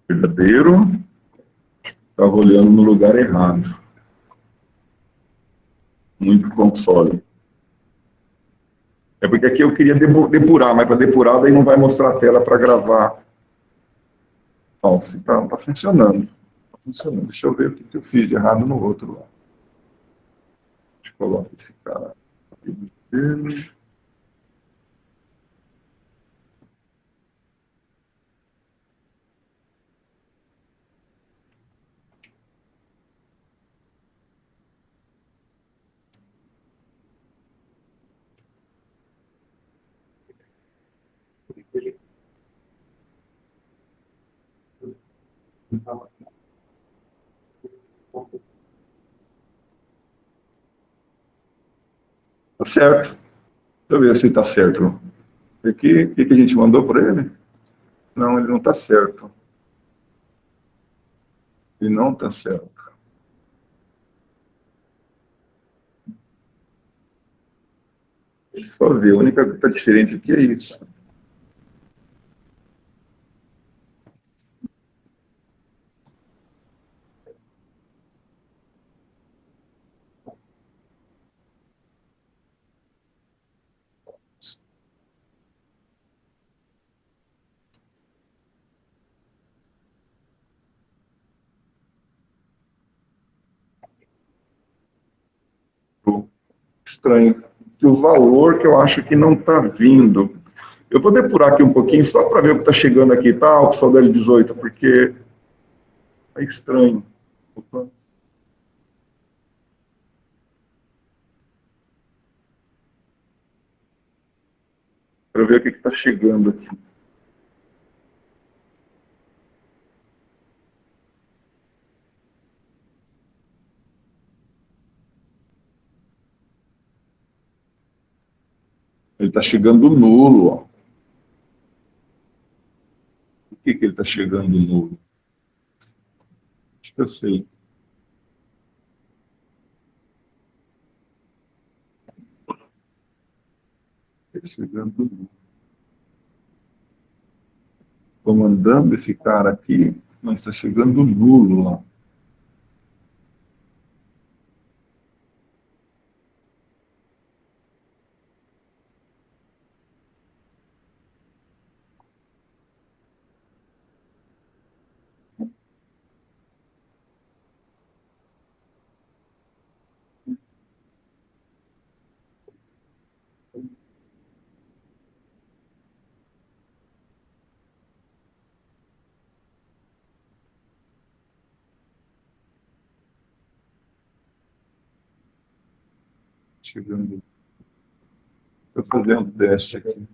Verdadeiro. Estava olhando no lugar errado. Muito console. É porque aqui eu queria depurar, mas para depurar daí não vai mostrar a tela para gravar. Falso. Então, está funcionando. Está funcionando. Deixa eu ver o que eu fiz de errado no outro lá. Deixa eu colocar esse cara. Tá certo. Deixa eu ver se está certo. Aqui, o que a gente mandou para ele? Não, ele não está certo. Ele não está certo. Deixa eu só ver. A única coisa que está diferente aqui é isso. Estranho. Que o valor que eu acho que não está vindo. Eu vou depurar aqui um pouquinho só para ver o que está chegando aqui, tá? O pessoal da L18, porque é estranho. Opa. Para ver o que está chegando aqui. Ele está chegando nulo, ó. Por que ele está chegando nulo? Acho que eu sei. Ele está chegando nulo. Estou mandando esse cara aqui, mas está chegando nulo lá. Chegando. Estou fazendo um teste aqui.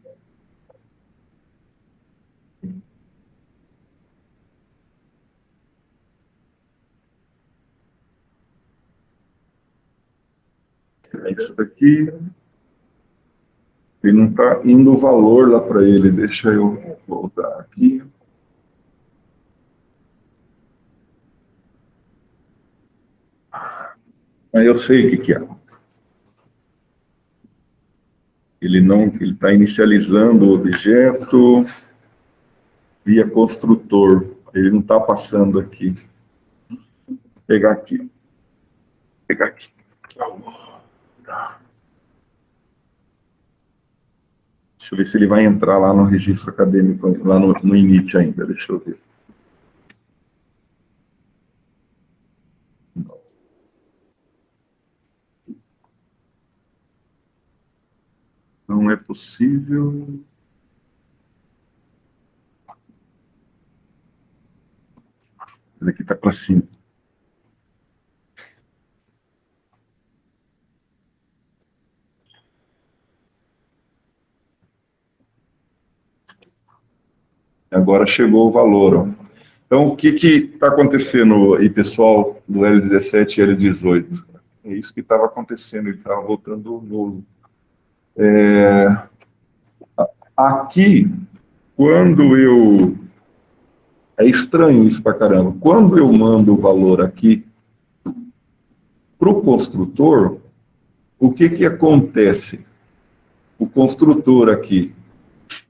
É isso daqui. Ele não está indo o valor lá para ele. Deixa eu voltar aqui. Aí eu sei o que é. Ele está inicializando o objeto via construtor. Ele não está passando aqui. Vou pegar aqui. Pegar aqui. Deixa eu ver se ele vai entrar lá no registro acadêmico, lá no init ainda. Deixa eu ver. Não é possível. Esse aqui está para cima. Agora chegou o valor. Ó. Então, o que está acontecendo aí, pessoal, do L17 e L18? É isso que estava acontecendo, ele estava voltando nulo. Aqui, quando eu... É estranho isso pra caramba. Quando eu mando o valor aqui para o construtor, o que acontece? O construtor aqui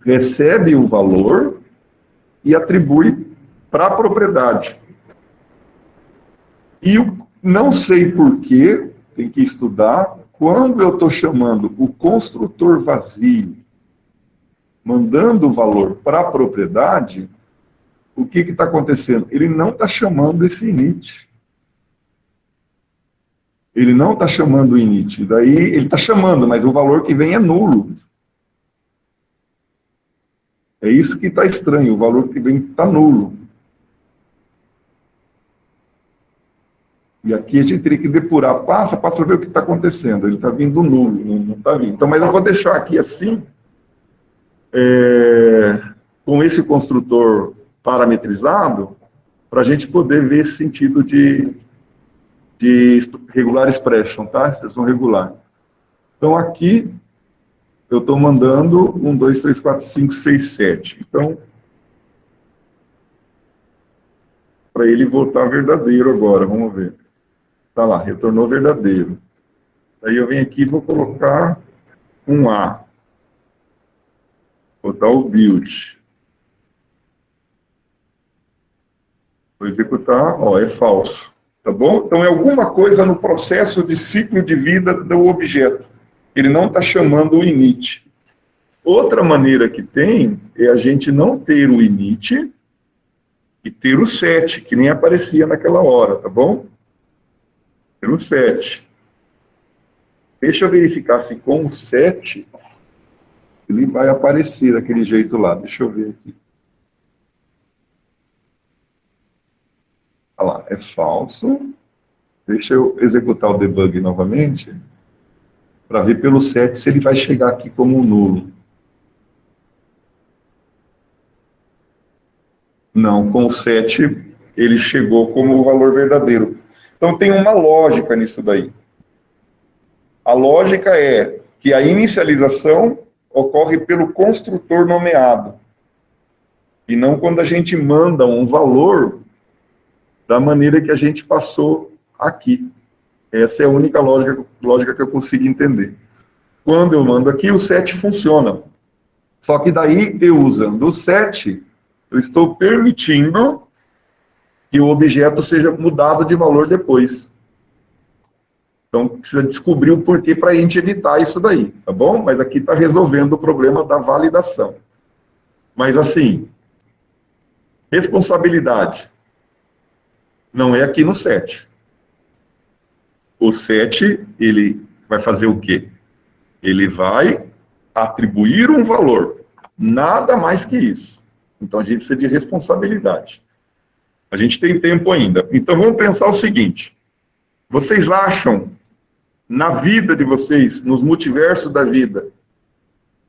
recebe o valor e atribui para a propriedade. E eu não sei porquê, tem que estudar, quando eu estou chamando o construtor vazio, mandando o valor para a propriedade, o que está acontecendo? Ele não está chamando esse init. Ele não está chamando o init. Daí ele está chamando, mas o valor que vem é nulo. É isso que está estranho, o valor que vem está nulo. E aqui a gente teria que depurar passo a passo para ver o que está acontecendo. Ele está vindo nulo, não está vindo. Então, mas eu vou deixar aqui assim, com esse construtor parametrizado, para a gente poder ver esse sentido de regular expression, tá? Expressão regular. Então, aqui, eu estou mandando 1, 2, 3, 4, 5, 6, 7. Então, para ele voltar verdadeiro agora, vamos ver. Está lá, retornou verdadeiro. Aí eu venho aqui e vou colocar um A. Vou dar o build. Vou executar, ó, é falso. Tá bom? Então é alguma coisa no processo de ciclo de vida do objeto. Ele não está chamando o init. Outra maneira que tem é a gente não ter o init e ter o set, que nem aparecia naquela hora, tá bom? Ter o set. Deixa eu verificar se com o set ele vai aparecer daquele jeito lá. Deixa eu ver aqui. Olha lá, é falso. Deixa eu executar o debug novamente, para ver pelo set se ele vai chegar aqui como nulo. Não, com o set ele chegou como o valor verdadeiro. Então tem uma lógica nisso daí. A lógica é que a inicialização ocorre pelo construtor nomeado, e não quando a gente manda um valor da maneira que a gente passou aqui. Essa é a única lógica que eu consigo entender. Quando eu mando aqui, o set funciona. Só que daí, eu usando o set, eu estou permitindo que o objeto seja mudado de valor depois. Então, precisa descobrir o porquê para a gente evitar isso daí, tá bom? Mas aqui está resolvendo o problema da validação. Mas assim, responsabilidade não é aqui no set. O set, ele vai fazer o quê? Ele vai atribuir um valor, nada mais que isso. Então, a gente precisa de responsabilidade. A gente tem tempo ainda. Então, vamos pensar o seguinte. Vocês acham, na vida de vocês, nos multiversos da vida,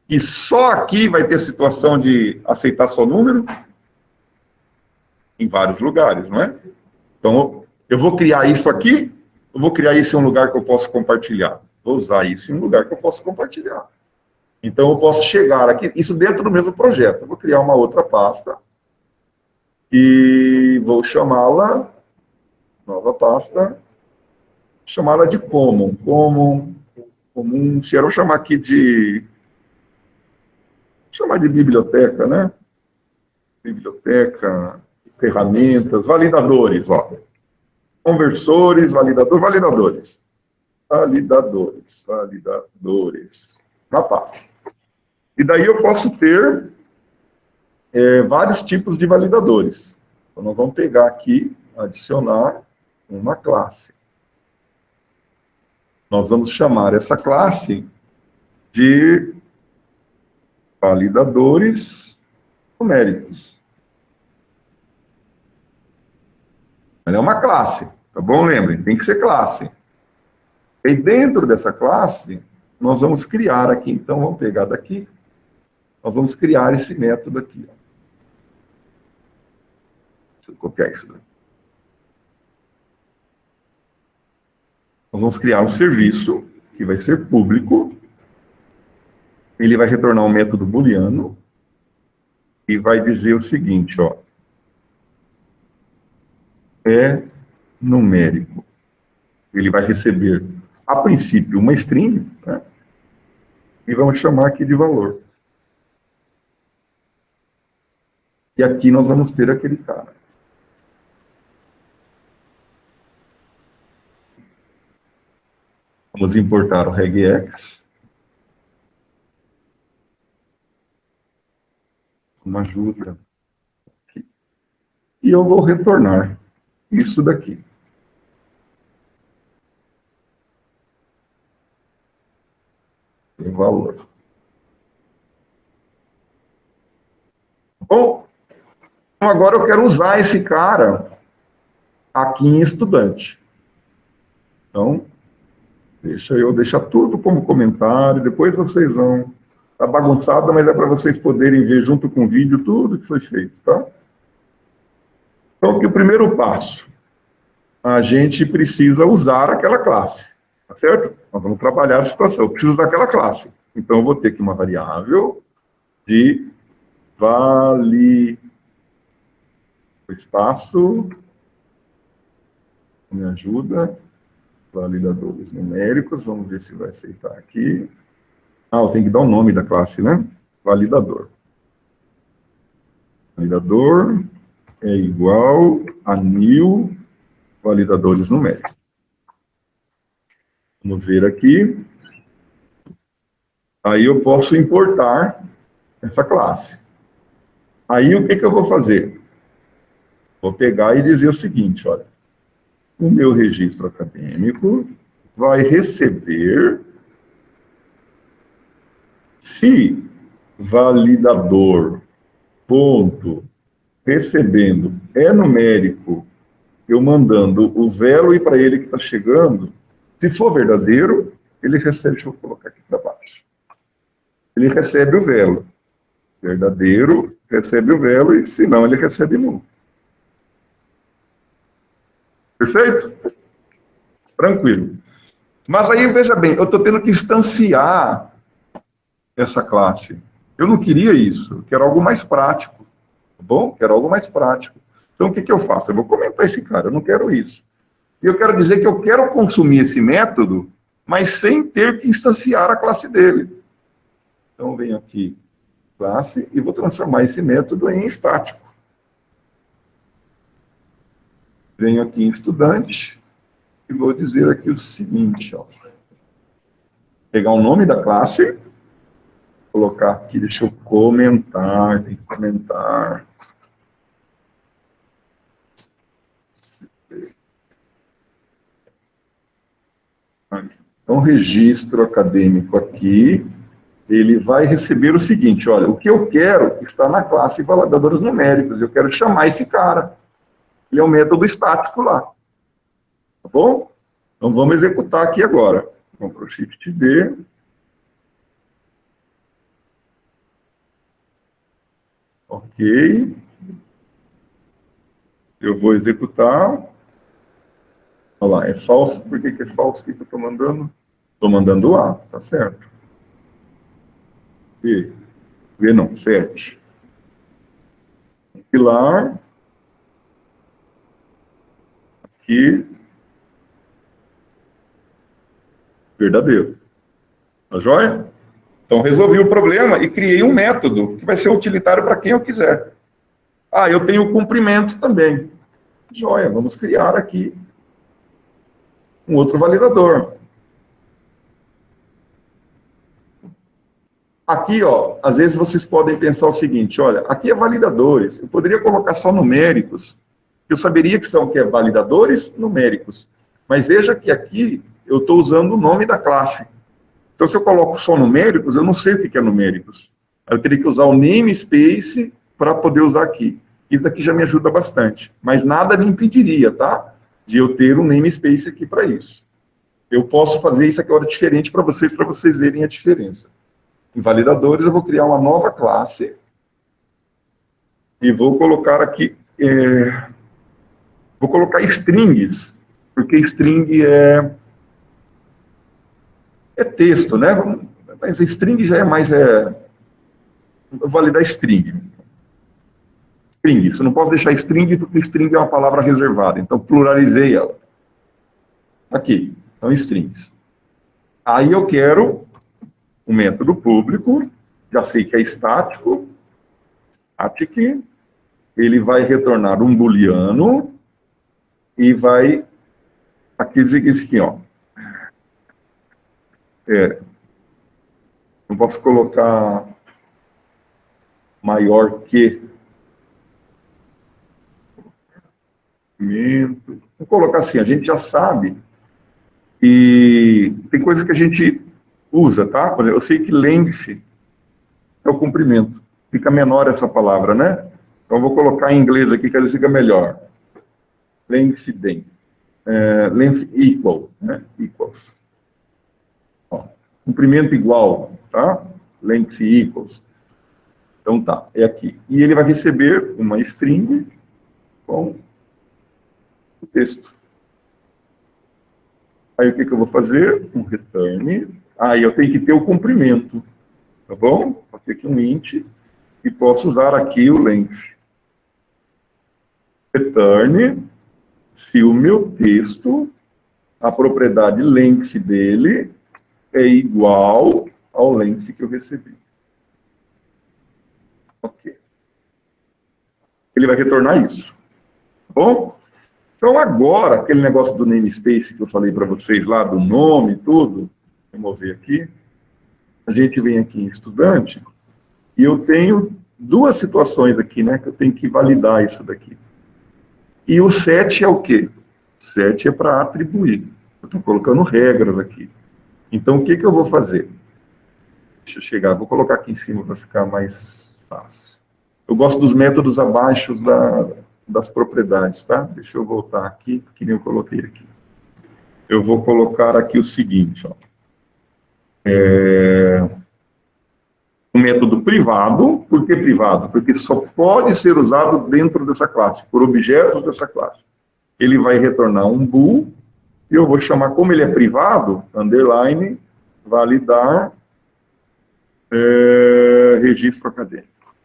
que só aqui vai ter situação de aceitar só número? Em vários lugares, não é? Então, eu vou criar isso aqui, eu vou criar isso em um lugar que eu posso compartilhar. Vou usar isso em um lugar que eu posso compartilhar. Então, eu posso chegar aqui, isso dentro do mesmo projeto. Eu vou criar uma outra pasta e vou chamá-la, nova pasta, chamá-la de common. Comum, eu vou chamar aqui de... chamar de biblioteca, né? Biblioteca, ferramentas, validadores, ó. Conversores, validadores. Na pasta. E daí eu posso ter vários tipos de validadores. Então, nós vamos pegar aqui, adicionar uma classe. Nós vamos chamar essa classe de validadores numéricos. Ela é uma classe, tá bom? Lembrem, tem que ser classe. E dentro dessa classe, nós vamos criar aqui, então vamos pegar daqui, nós vamos criar esse método aqui. Ó. Deixa eu copiar isso daqui. Nós vamos criar um serviço que vai ser público, ele vai retornar um método booleano e vai dizer o seguinte, ó, é numérico. Ele vai receber, a princípio, uma string, né? E vamos chamar aqui de valor. E aqui nós vamos ter aquele cara. Vamos importar o regex. Uma ajuda. Aqui. E eu vou retornar isso daqui. O valor. Bom, agora eu quero usar esse cara aqui em estudante. Então, deixa eu deixar tudo como comentário, depois vocês vão... Tá bagunçado, mas é para vocês poderem ver junto com o vídeo tudo que foi feito, tá? Então, aqui o primeiro passo. A gente precisa usar aquela classe, tá certo? Nós vamos trabalhar a situação. Eu preciso daquela classe. Então, eu vou ter aqui uma variável de espaço, me ajuda, validadores numéricos, vamos ver se vai aceitar aqui. Ah, eu tenho que dar o nome da classe, né? Validador. Validador é igual a new validadores numéricos. Vamos ver aqui. Aí eu posso importar essa classe. Aí o que eu vou fazer? Vou pegar e dizer o seguinte, olha. O meu registro acadêmico vai receber, se validador ponto recebendo é numérico, eu mandando o velo e para ele que está chegando, se for verdadeiro, ele recebe, deixa eu colocar aqui para baixo, ele recebe o velo. Verdadeiro, recebe o velo, e se não, ele recebe nulo. Perfeito? Tranquilo. Mas aí, veja bem, eu estou tendo que instanciar essa classe. Eu não queria isso, eu quero algo mais prático, tá bom? Quero algo mais prático. Então, o que eu faço? Eu vou comentar esse cara, eu não quero isso. E eu quero dizer que eu quero consumir esse método, mas sem ter que instanciar a classe dele. Então, eu venho aqui, classe, e vou transformar esse método em estático. Venho aqui em estudante, e vou dizer aqui o seguinte, ó. Pegar o nome da classe, colocar aqui, deixa eu comentar, tem que comentar. Então, registro acadêmico aqui, ele vai receber o seguinte, olha, o que eu quero está na classe validadores numéricos, eu quero chamar esse cara. Ele é um método estático lá. Tá bom? Então, vamos executar aqui agora. Ctrl Shift D. Ok. Eu vou executar. Olha lá, é falso. Por que é falso? O que eu estou mandando? Estou mandando A, tá certo. B. B não, 7. Compilar. Aqui. Verdadeiro. Tá joia? Então, resolvi o problema e criei um método que vai ser utilitário para quem eu quiser. Ah, eu tenho o comprimento também. Joia, vamos criar aqui um outro validador. Aqui, ó, às vezes vocês podem pensar o seguinte, olha, aqui é validadores, eu poderia colocar só numéricos, eu saberia que são validadores numéricos, mas veja que aqui eu estou usando o nome da classe. Então, se eu coloco só numéricos, eu não sei o que é numéricos. Eu teria que usar o namespace para poder usar aqui. Isso daqui já me ajuda bastante. Mas nada me impediria, tá? De eu ter um namespace aqui para isso. Eu posso fazer isso aqui agora diferente para vocês verem a diferença. Em validadores, eu vou criar uma nova classe. E vou colocar aqui... vou colocar strings. Porque string é texto, né? Mas string já é mais... vou validar string. String. Você não posso deixar string, porque string é uma palavra reservada. Então, pluralizei ela. Aqui. Então, strings. Aí eu quero um método público. Já sei que é estático. Static. Ele vai retornar um booleano. E vai... Aqui dizer isso aqui, ó. Não posso colocar maior que. Vou colocar assim, a gente já sabe. E tem coisas que a gente usa, tá? Por exemplo, eu sei que length é o comprimento. Fica menor essa palavra, né? Então, eu vou colocar em inglês aqui, que às vezes fica melhor. Length den. Length equal, né? Equals. Comprimento igual, tá? Length equals. Então tá, é aqui. E ele vai receber uma string com o texto. Aí o que eu vou fazer? Um return. Aí eu tenho que ter o comprimento, tá bom? Vou ter aqui um int e posso usar aqui o length. Return se o meu texto, a propriedade length dele é igual ao length que eu recebi. Ok. Ele vai retornar isso. Tá bom? Então, agora, aquele negócio do namespace que eu falei para vocês lá, do nome e tudo, remover aqui, a gente vem aqui em estudante, e eu tenho duas situações aqui, né, que eu tenho que validar isso daqui. E o set é o quê? O set é para atribuir. Eu estou colocando regras aqui. Então, o que eu vou fazer? Deixa eu chegar, vou colocar aqui em cima para ficar mais fácil. Eu gosto dos métodos abaixo das propriedades, tá? Deixa eu voltar aqui, que nem eu coloquei aqui. Eu vou colocar aqui o seguinte, ó. Um método privado. Por que privado? Porque só pode ser usado dentro dessa classe, por objetos dessa classe. Ele vai retornar um bool, e eu vou chamar, como ele é privado, underline, validar registro acadêmico.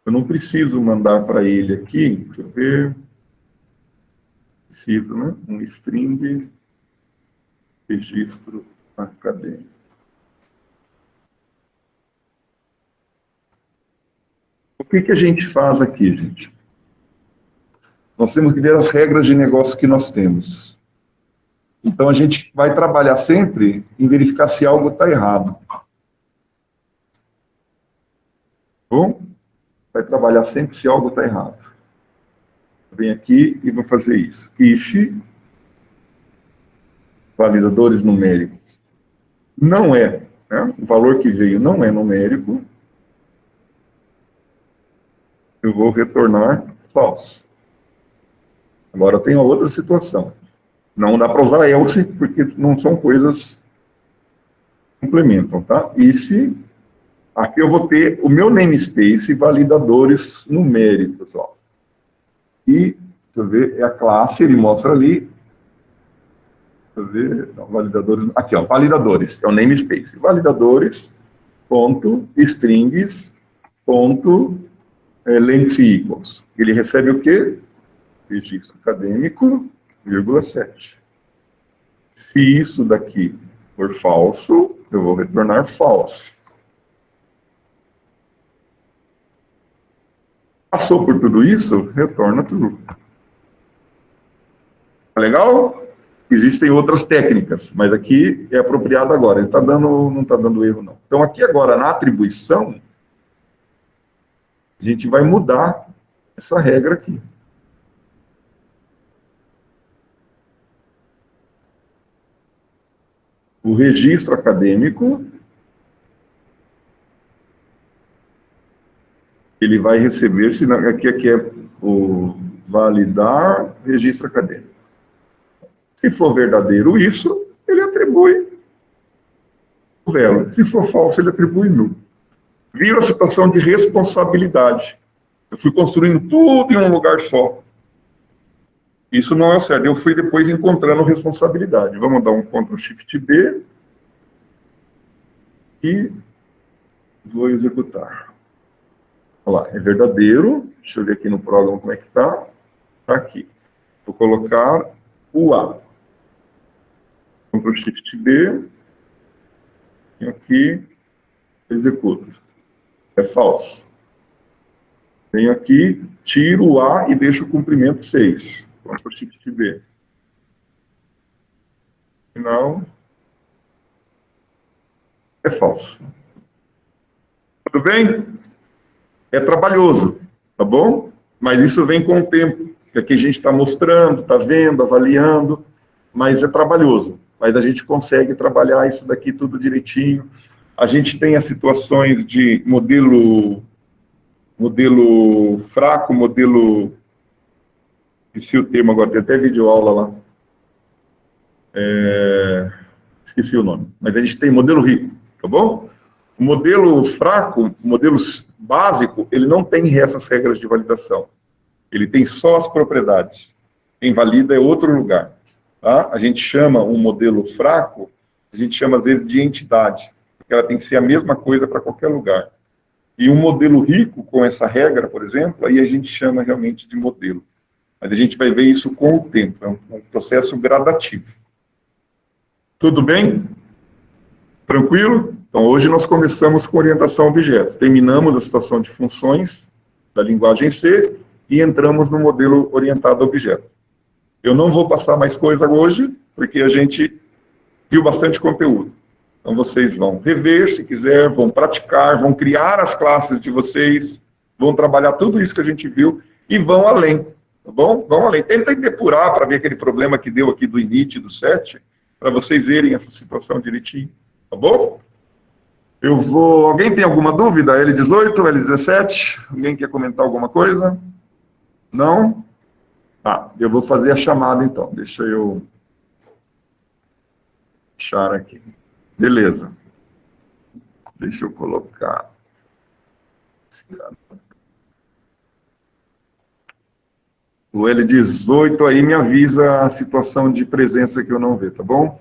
Eu não preciso mandar para ele aqui, deixa eu ver. Preciso, né? Um string registro acadêmico. O que a gente faz aqui, gente? Nós temos que ver as regras de negócio que nós temos. Então, a gente vai trabalhar sempre em verificar se algo está errado. Bom? Vai trabalhar sempre se algo está errado. Vem aqui e vou fazer isso. If validadores numéricos não é, né? O valor que veio não é numérico, eu vou retornar falso. Agora tem outra situação. Não dá para usar else, porque não são coisas que complementam, tá? If, aqui eu vou ter o meu namespace validadores numéricos, ó. E, deixa eu ver, é a classe, ele mostra ali. Deixa eu ver, não, validadores, aqui, ó, validadores, é o namespace. Validadores, ponto, strings, ponto, length equals. Ele recebe o quê? Registro acadêmico, vírgula 7. Se isso daqui for falso, eu vou retornar false. Passou por tudo isso, retorna true. Tá legal? Existem outras técnicas, mas aqui é apropriado agora. Ele não está dando erro, não. Então, aqui agora, na atribuição, a gente vai mudar essa regra aqui. O registro acadêmico, ele vai receber, aqui é o validar registro acadêmico. Se for verdadeiro isso, ele atribui o valor. Se for falso, ele atribui null. Vira a situação de responsabilidade. Eu fui construindo tudo em um lugar só. Isso não é o certo. Eu fui depois encontrando responsabilidade. Vamos dar um Ctrl+Shift+B e vou executar. Olha lá, é verdadeiro. Deixa eu ver aqui no programa como é que está. Está aqui. Vou colocar o A. Ctrl+Shift+B. E aqui, executo. É falso. Venho aqui, tiro o A e deixo o comprimento 6. Ctrl+Shift+B. Final. É falso. Tudo bem? É trabalhoso, tá bom? Mas isso vem com o tempo. Que aqui a gente está mostrando, está vendo, avaliando, mas é trabalhoso. Mas a gente consegue trabalhar isso daqui tudo direitinho. A gente tem as situações de modelo fraco, esqueci o termo agora, tem até videoaula lá. Esqueci o nome. Mas a gente tem modelo rico, tá bom? O modelo fraco, o modelo básico, ele não tem essas regras de validação. Ele tem só as propriedades. Quem valida é outro lugar. Tá? A gente chama um modelo fraco, a gente chama às vezes de entidade, porque ela tem que ser a mesma coisa para qualquer lugar. E um modelo rico, com essa regra, por exemplo, aí a gente chama realmente de modelo. Mas a gente vai ver isso com o tempo, é um processo gradativo. Tudo bem? Tranquilo? Então, hoje nós começamos com orientação a objetos. Terminamos a situação de funções da linguagem C e entramos no modelo orientado a objeto. Eu não vou passar mais coisa hoje, porque a gente viu bastante conteúdo. Então, vocês vão rever, se quiser, vão praticar, vão criar as classes de vocês, vão trabalhar tudo isso que a gente viu e vão além, tá bom? Vão além. Tentem depurar para ver aquele problema que deu aqui do init, do set, para vocês verem essa situação direitinho, tá bom? Alguém tem alguma dúvida? L18, L17? Alguém quer comentar alguma coisa? Não? Tá, eu vou fazer a chamada então. Deixa eu fechar aqui. Beleza. Deixa eu colocar. O L18 aí me avisa a situação de presença que eu não vejo, tá bom?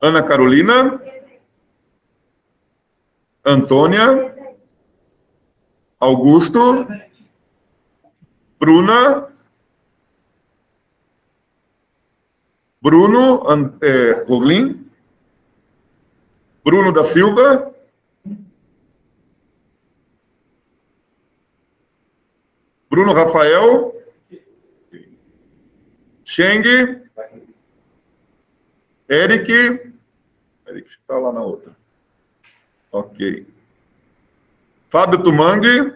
Ana Carolina, Antônia, Augusto, Bruna, Bruno, Roglin, Bruno da Silva, Bruno Rafael, Cheng, Eric está lá na outra. Ok. Fábio Tumangue,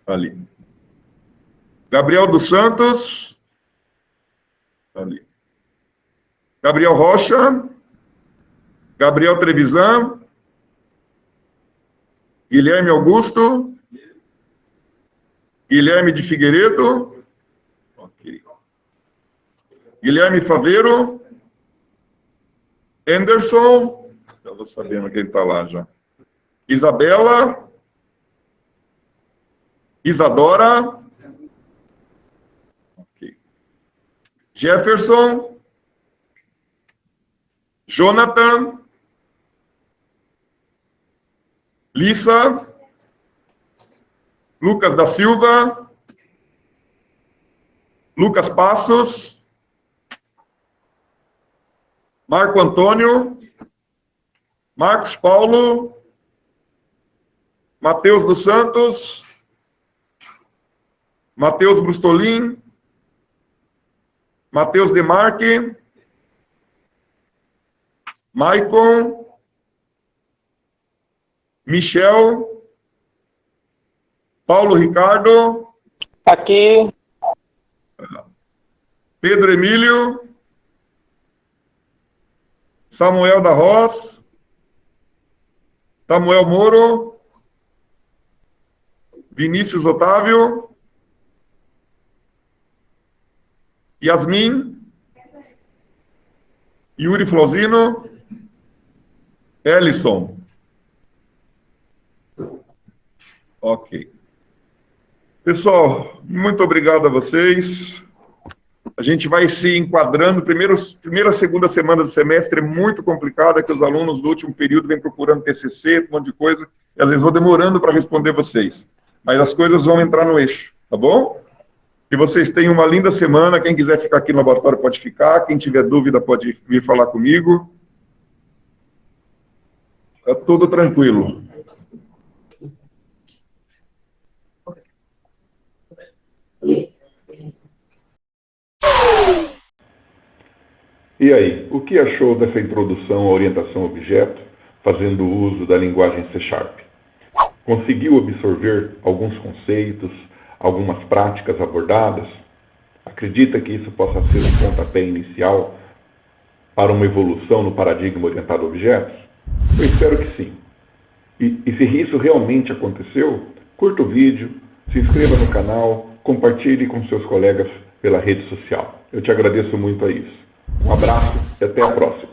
ali. Gabriel dos Santos, ali. Gabriel Rocha, Gabriel Trevisan, Guilherme Augusto, Guilherme de Figueiredo, ok. Guilherme Faveiro, Anderson, já estou sabendo que ele está lá já. Isabela, Isadora, ok. Jefferson, Jonathan, Lissa, Lucas da Silva, Lucas Passos, Marco Antônio, Marcos Paulo, Matheus dos Santos, Matheus Brustolin, Matheus Demarque, Maicon, Michel, Paulo Ricardo. Aqui. Pedro Emílio. Samuel da Roz. Samuel Moro. Vinícius Otávio. Yasmin. Yuri Flosino. Ellison. Ok. Pessoal, muito obrigado a vocês. A gente vai se enquadrando. Primeira, segunda semana do semestre é muito complicada, que os alunos do último período vêm procurando TCC, um monte de coisa, e às vezes vou demorando para responder vocês. Mas as coisas vão entrar no eixo, tá bom? Que vocês tenham uma linda semana. Quem quiser ficar aqui no laboratório pode ficar. Quem tiver dúvida pode vir falar comigo. Tá tudo tranquilo. E aí, o que achou dessa introdução à orientação a objeto, fazendo uso da linguagem C#? Conseguiu absorver alguns conceitos, algumas práticas abordadas? Acredita que isso possa ser um pontapé inicial para uma evolução no paradigma orientado a objetos? Eu espero que sim. E se isso realmente aconteceu, curta o vídeo, se inscreva no canal, compartilhe com seus colegas pela rede social. Eu te agradeço muito a isso. Um abraço e até a próxima.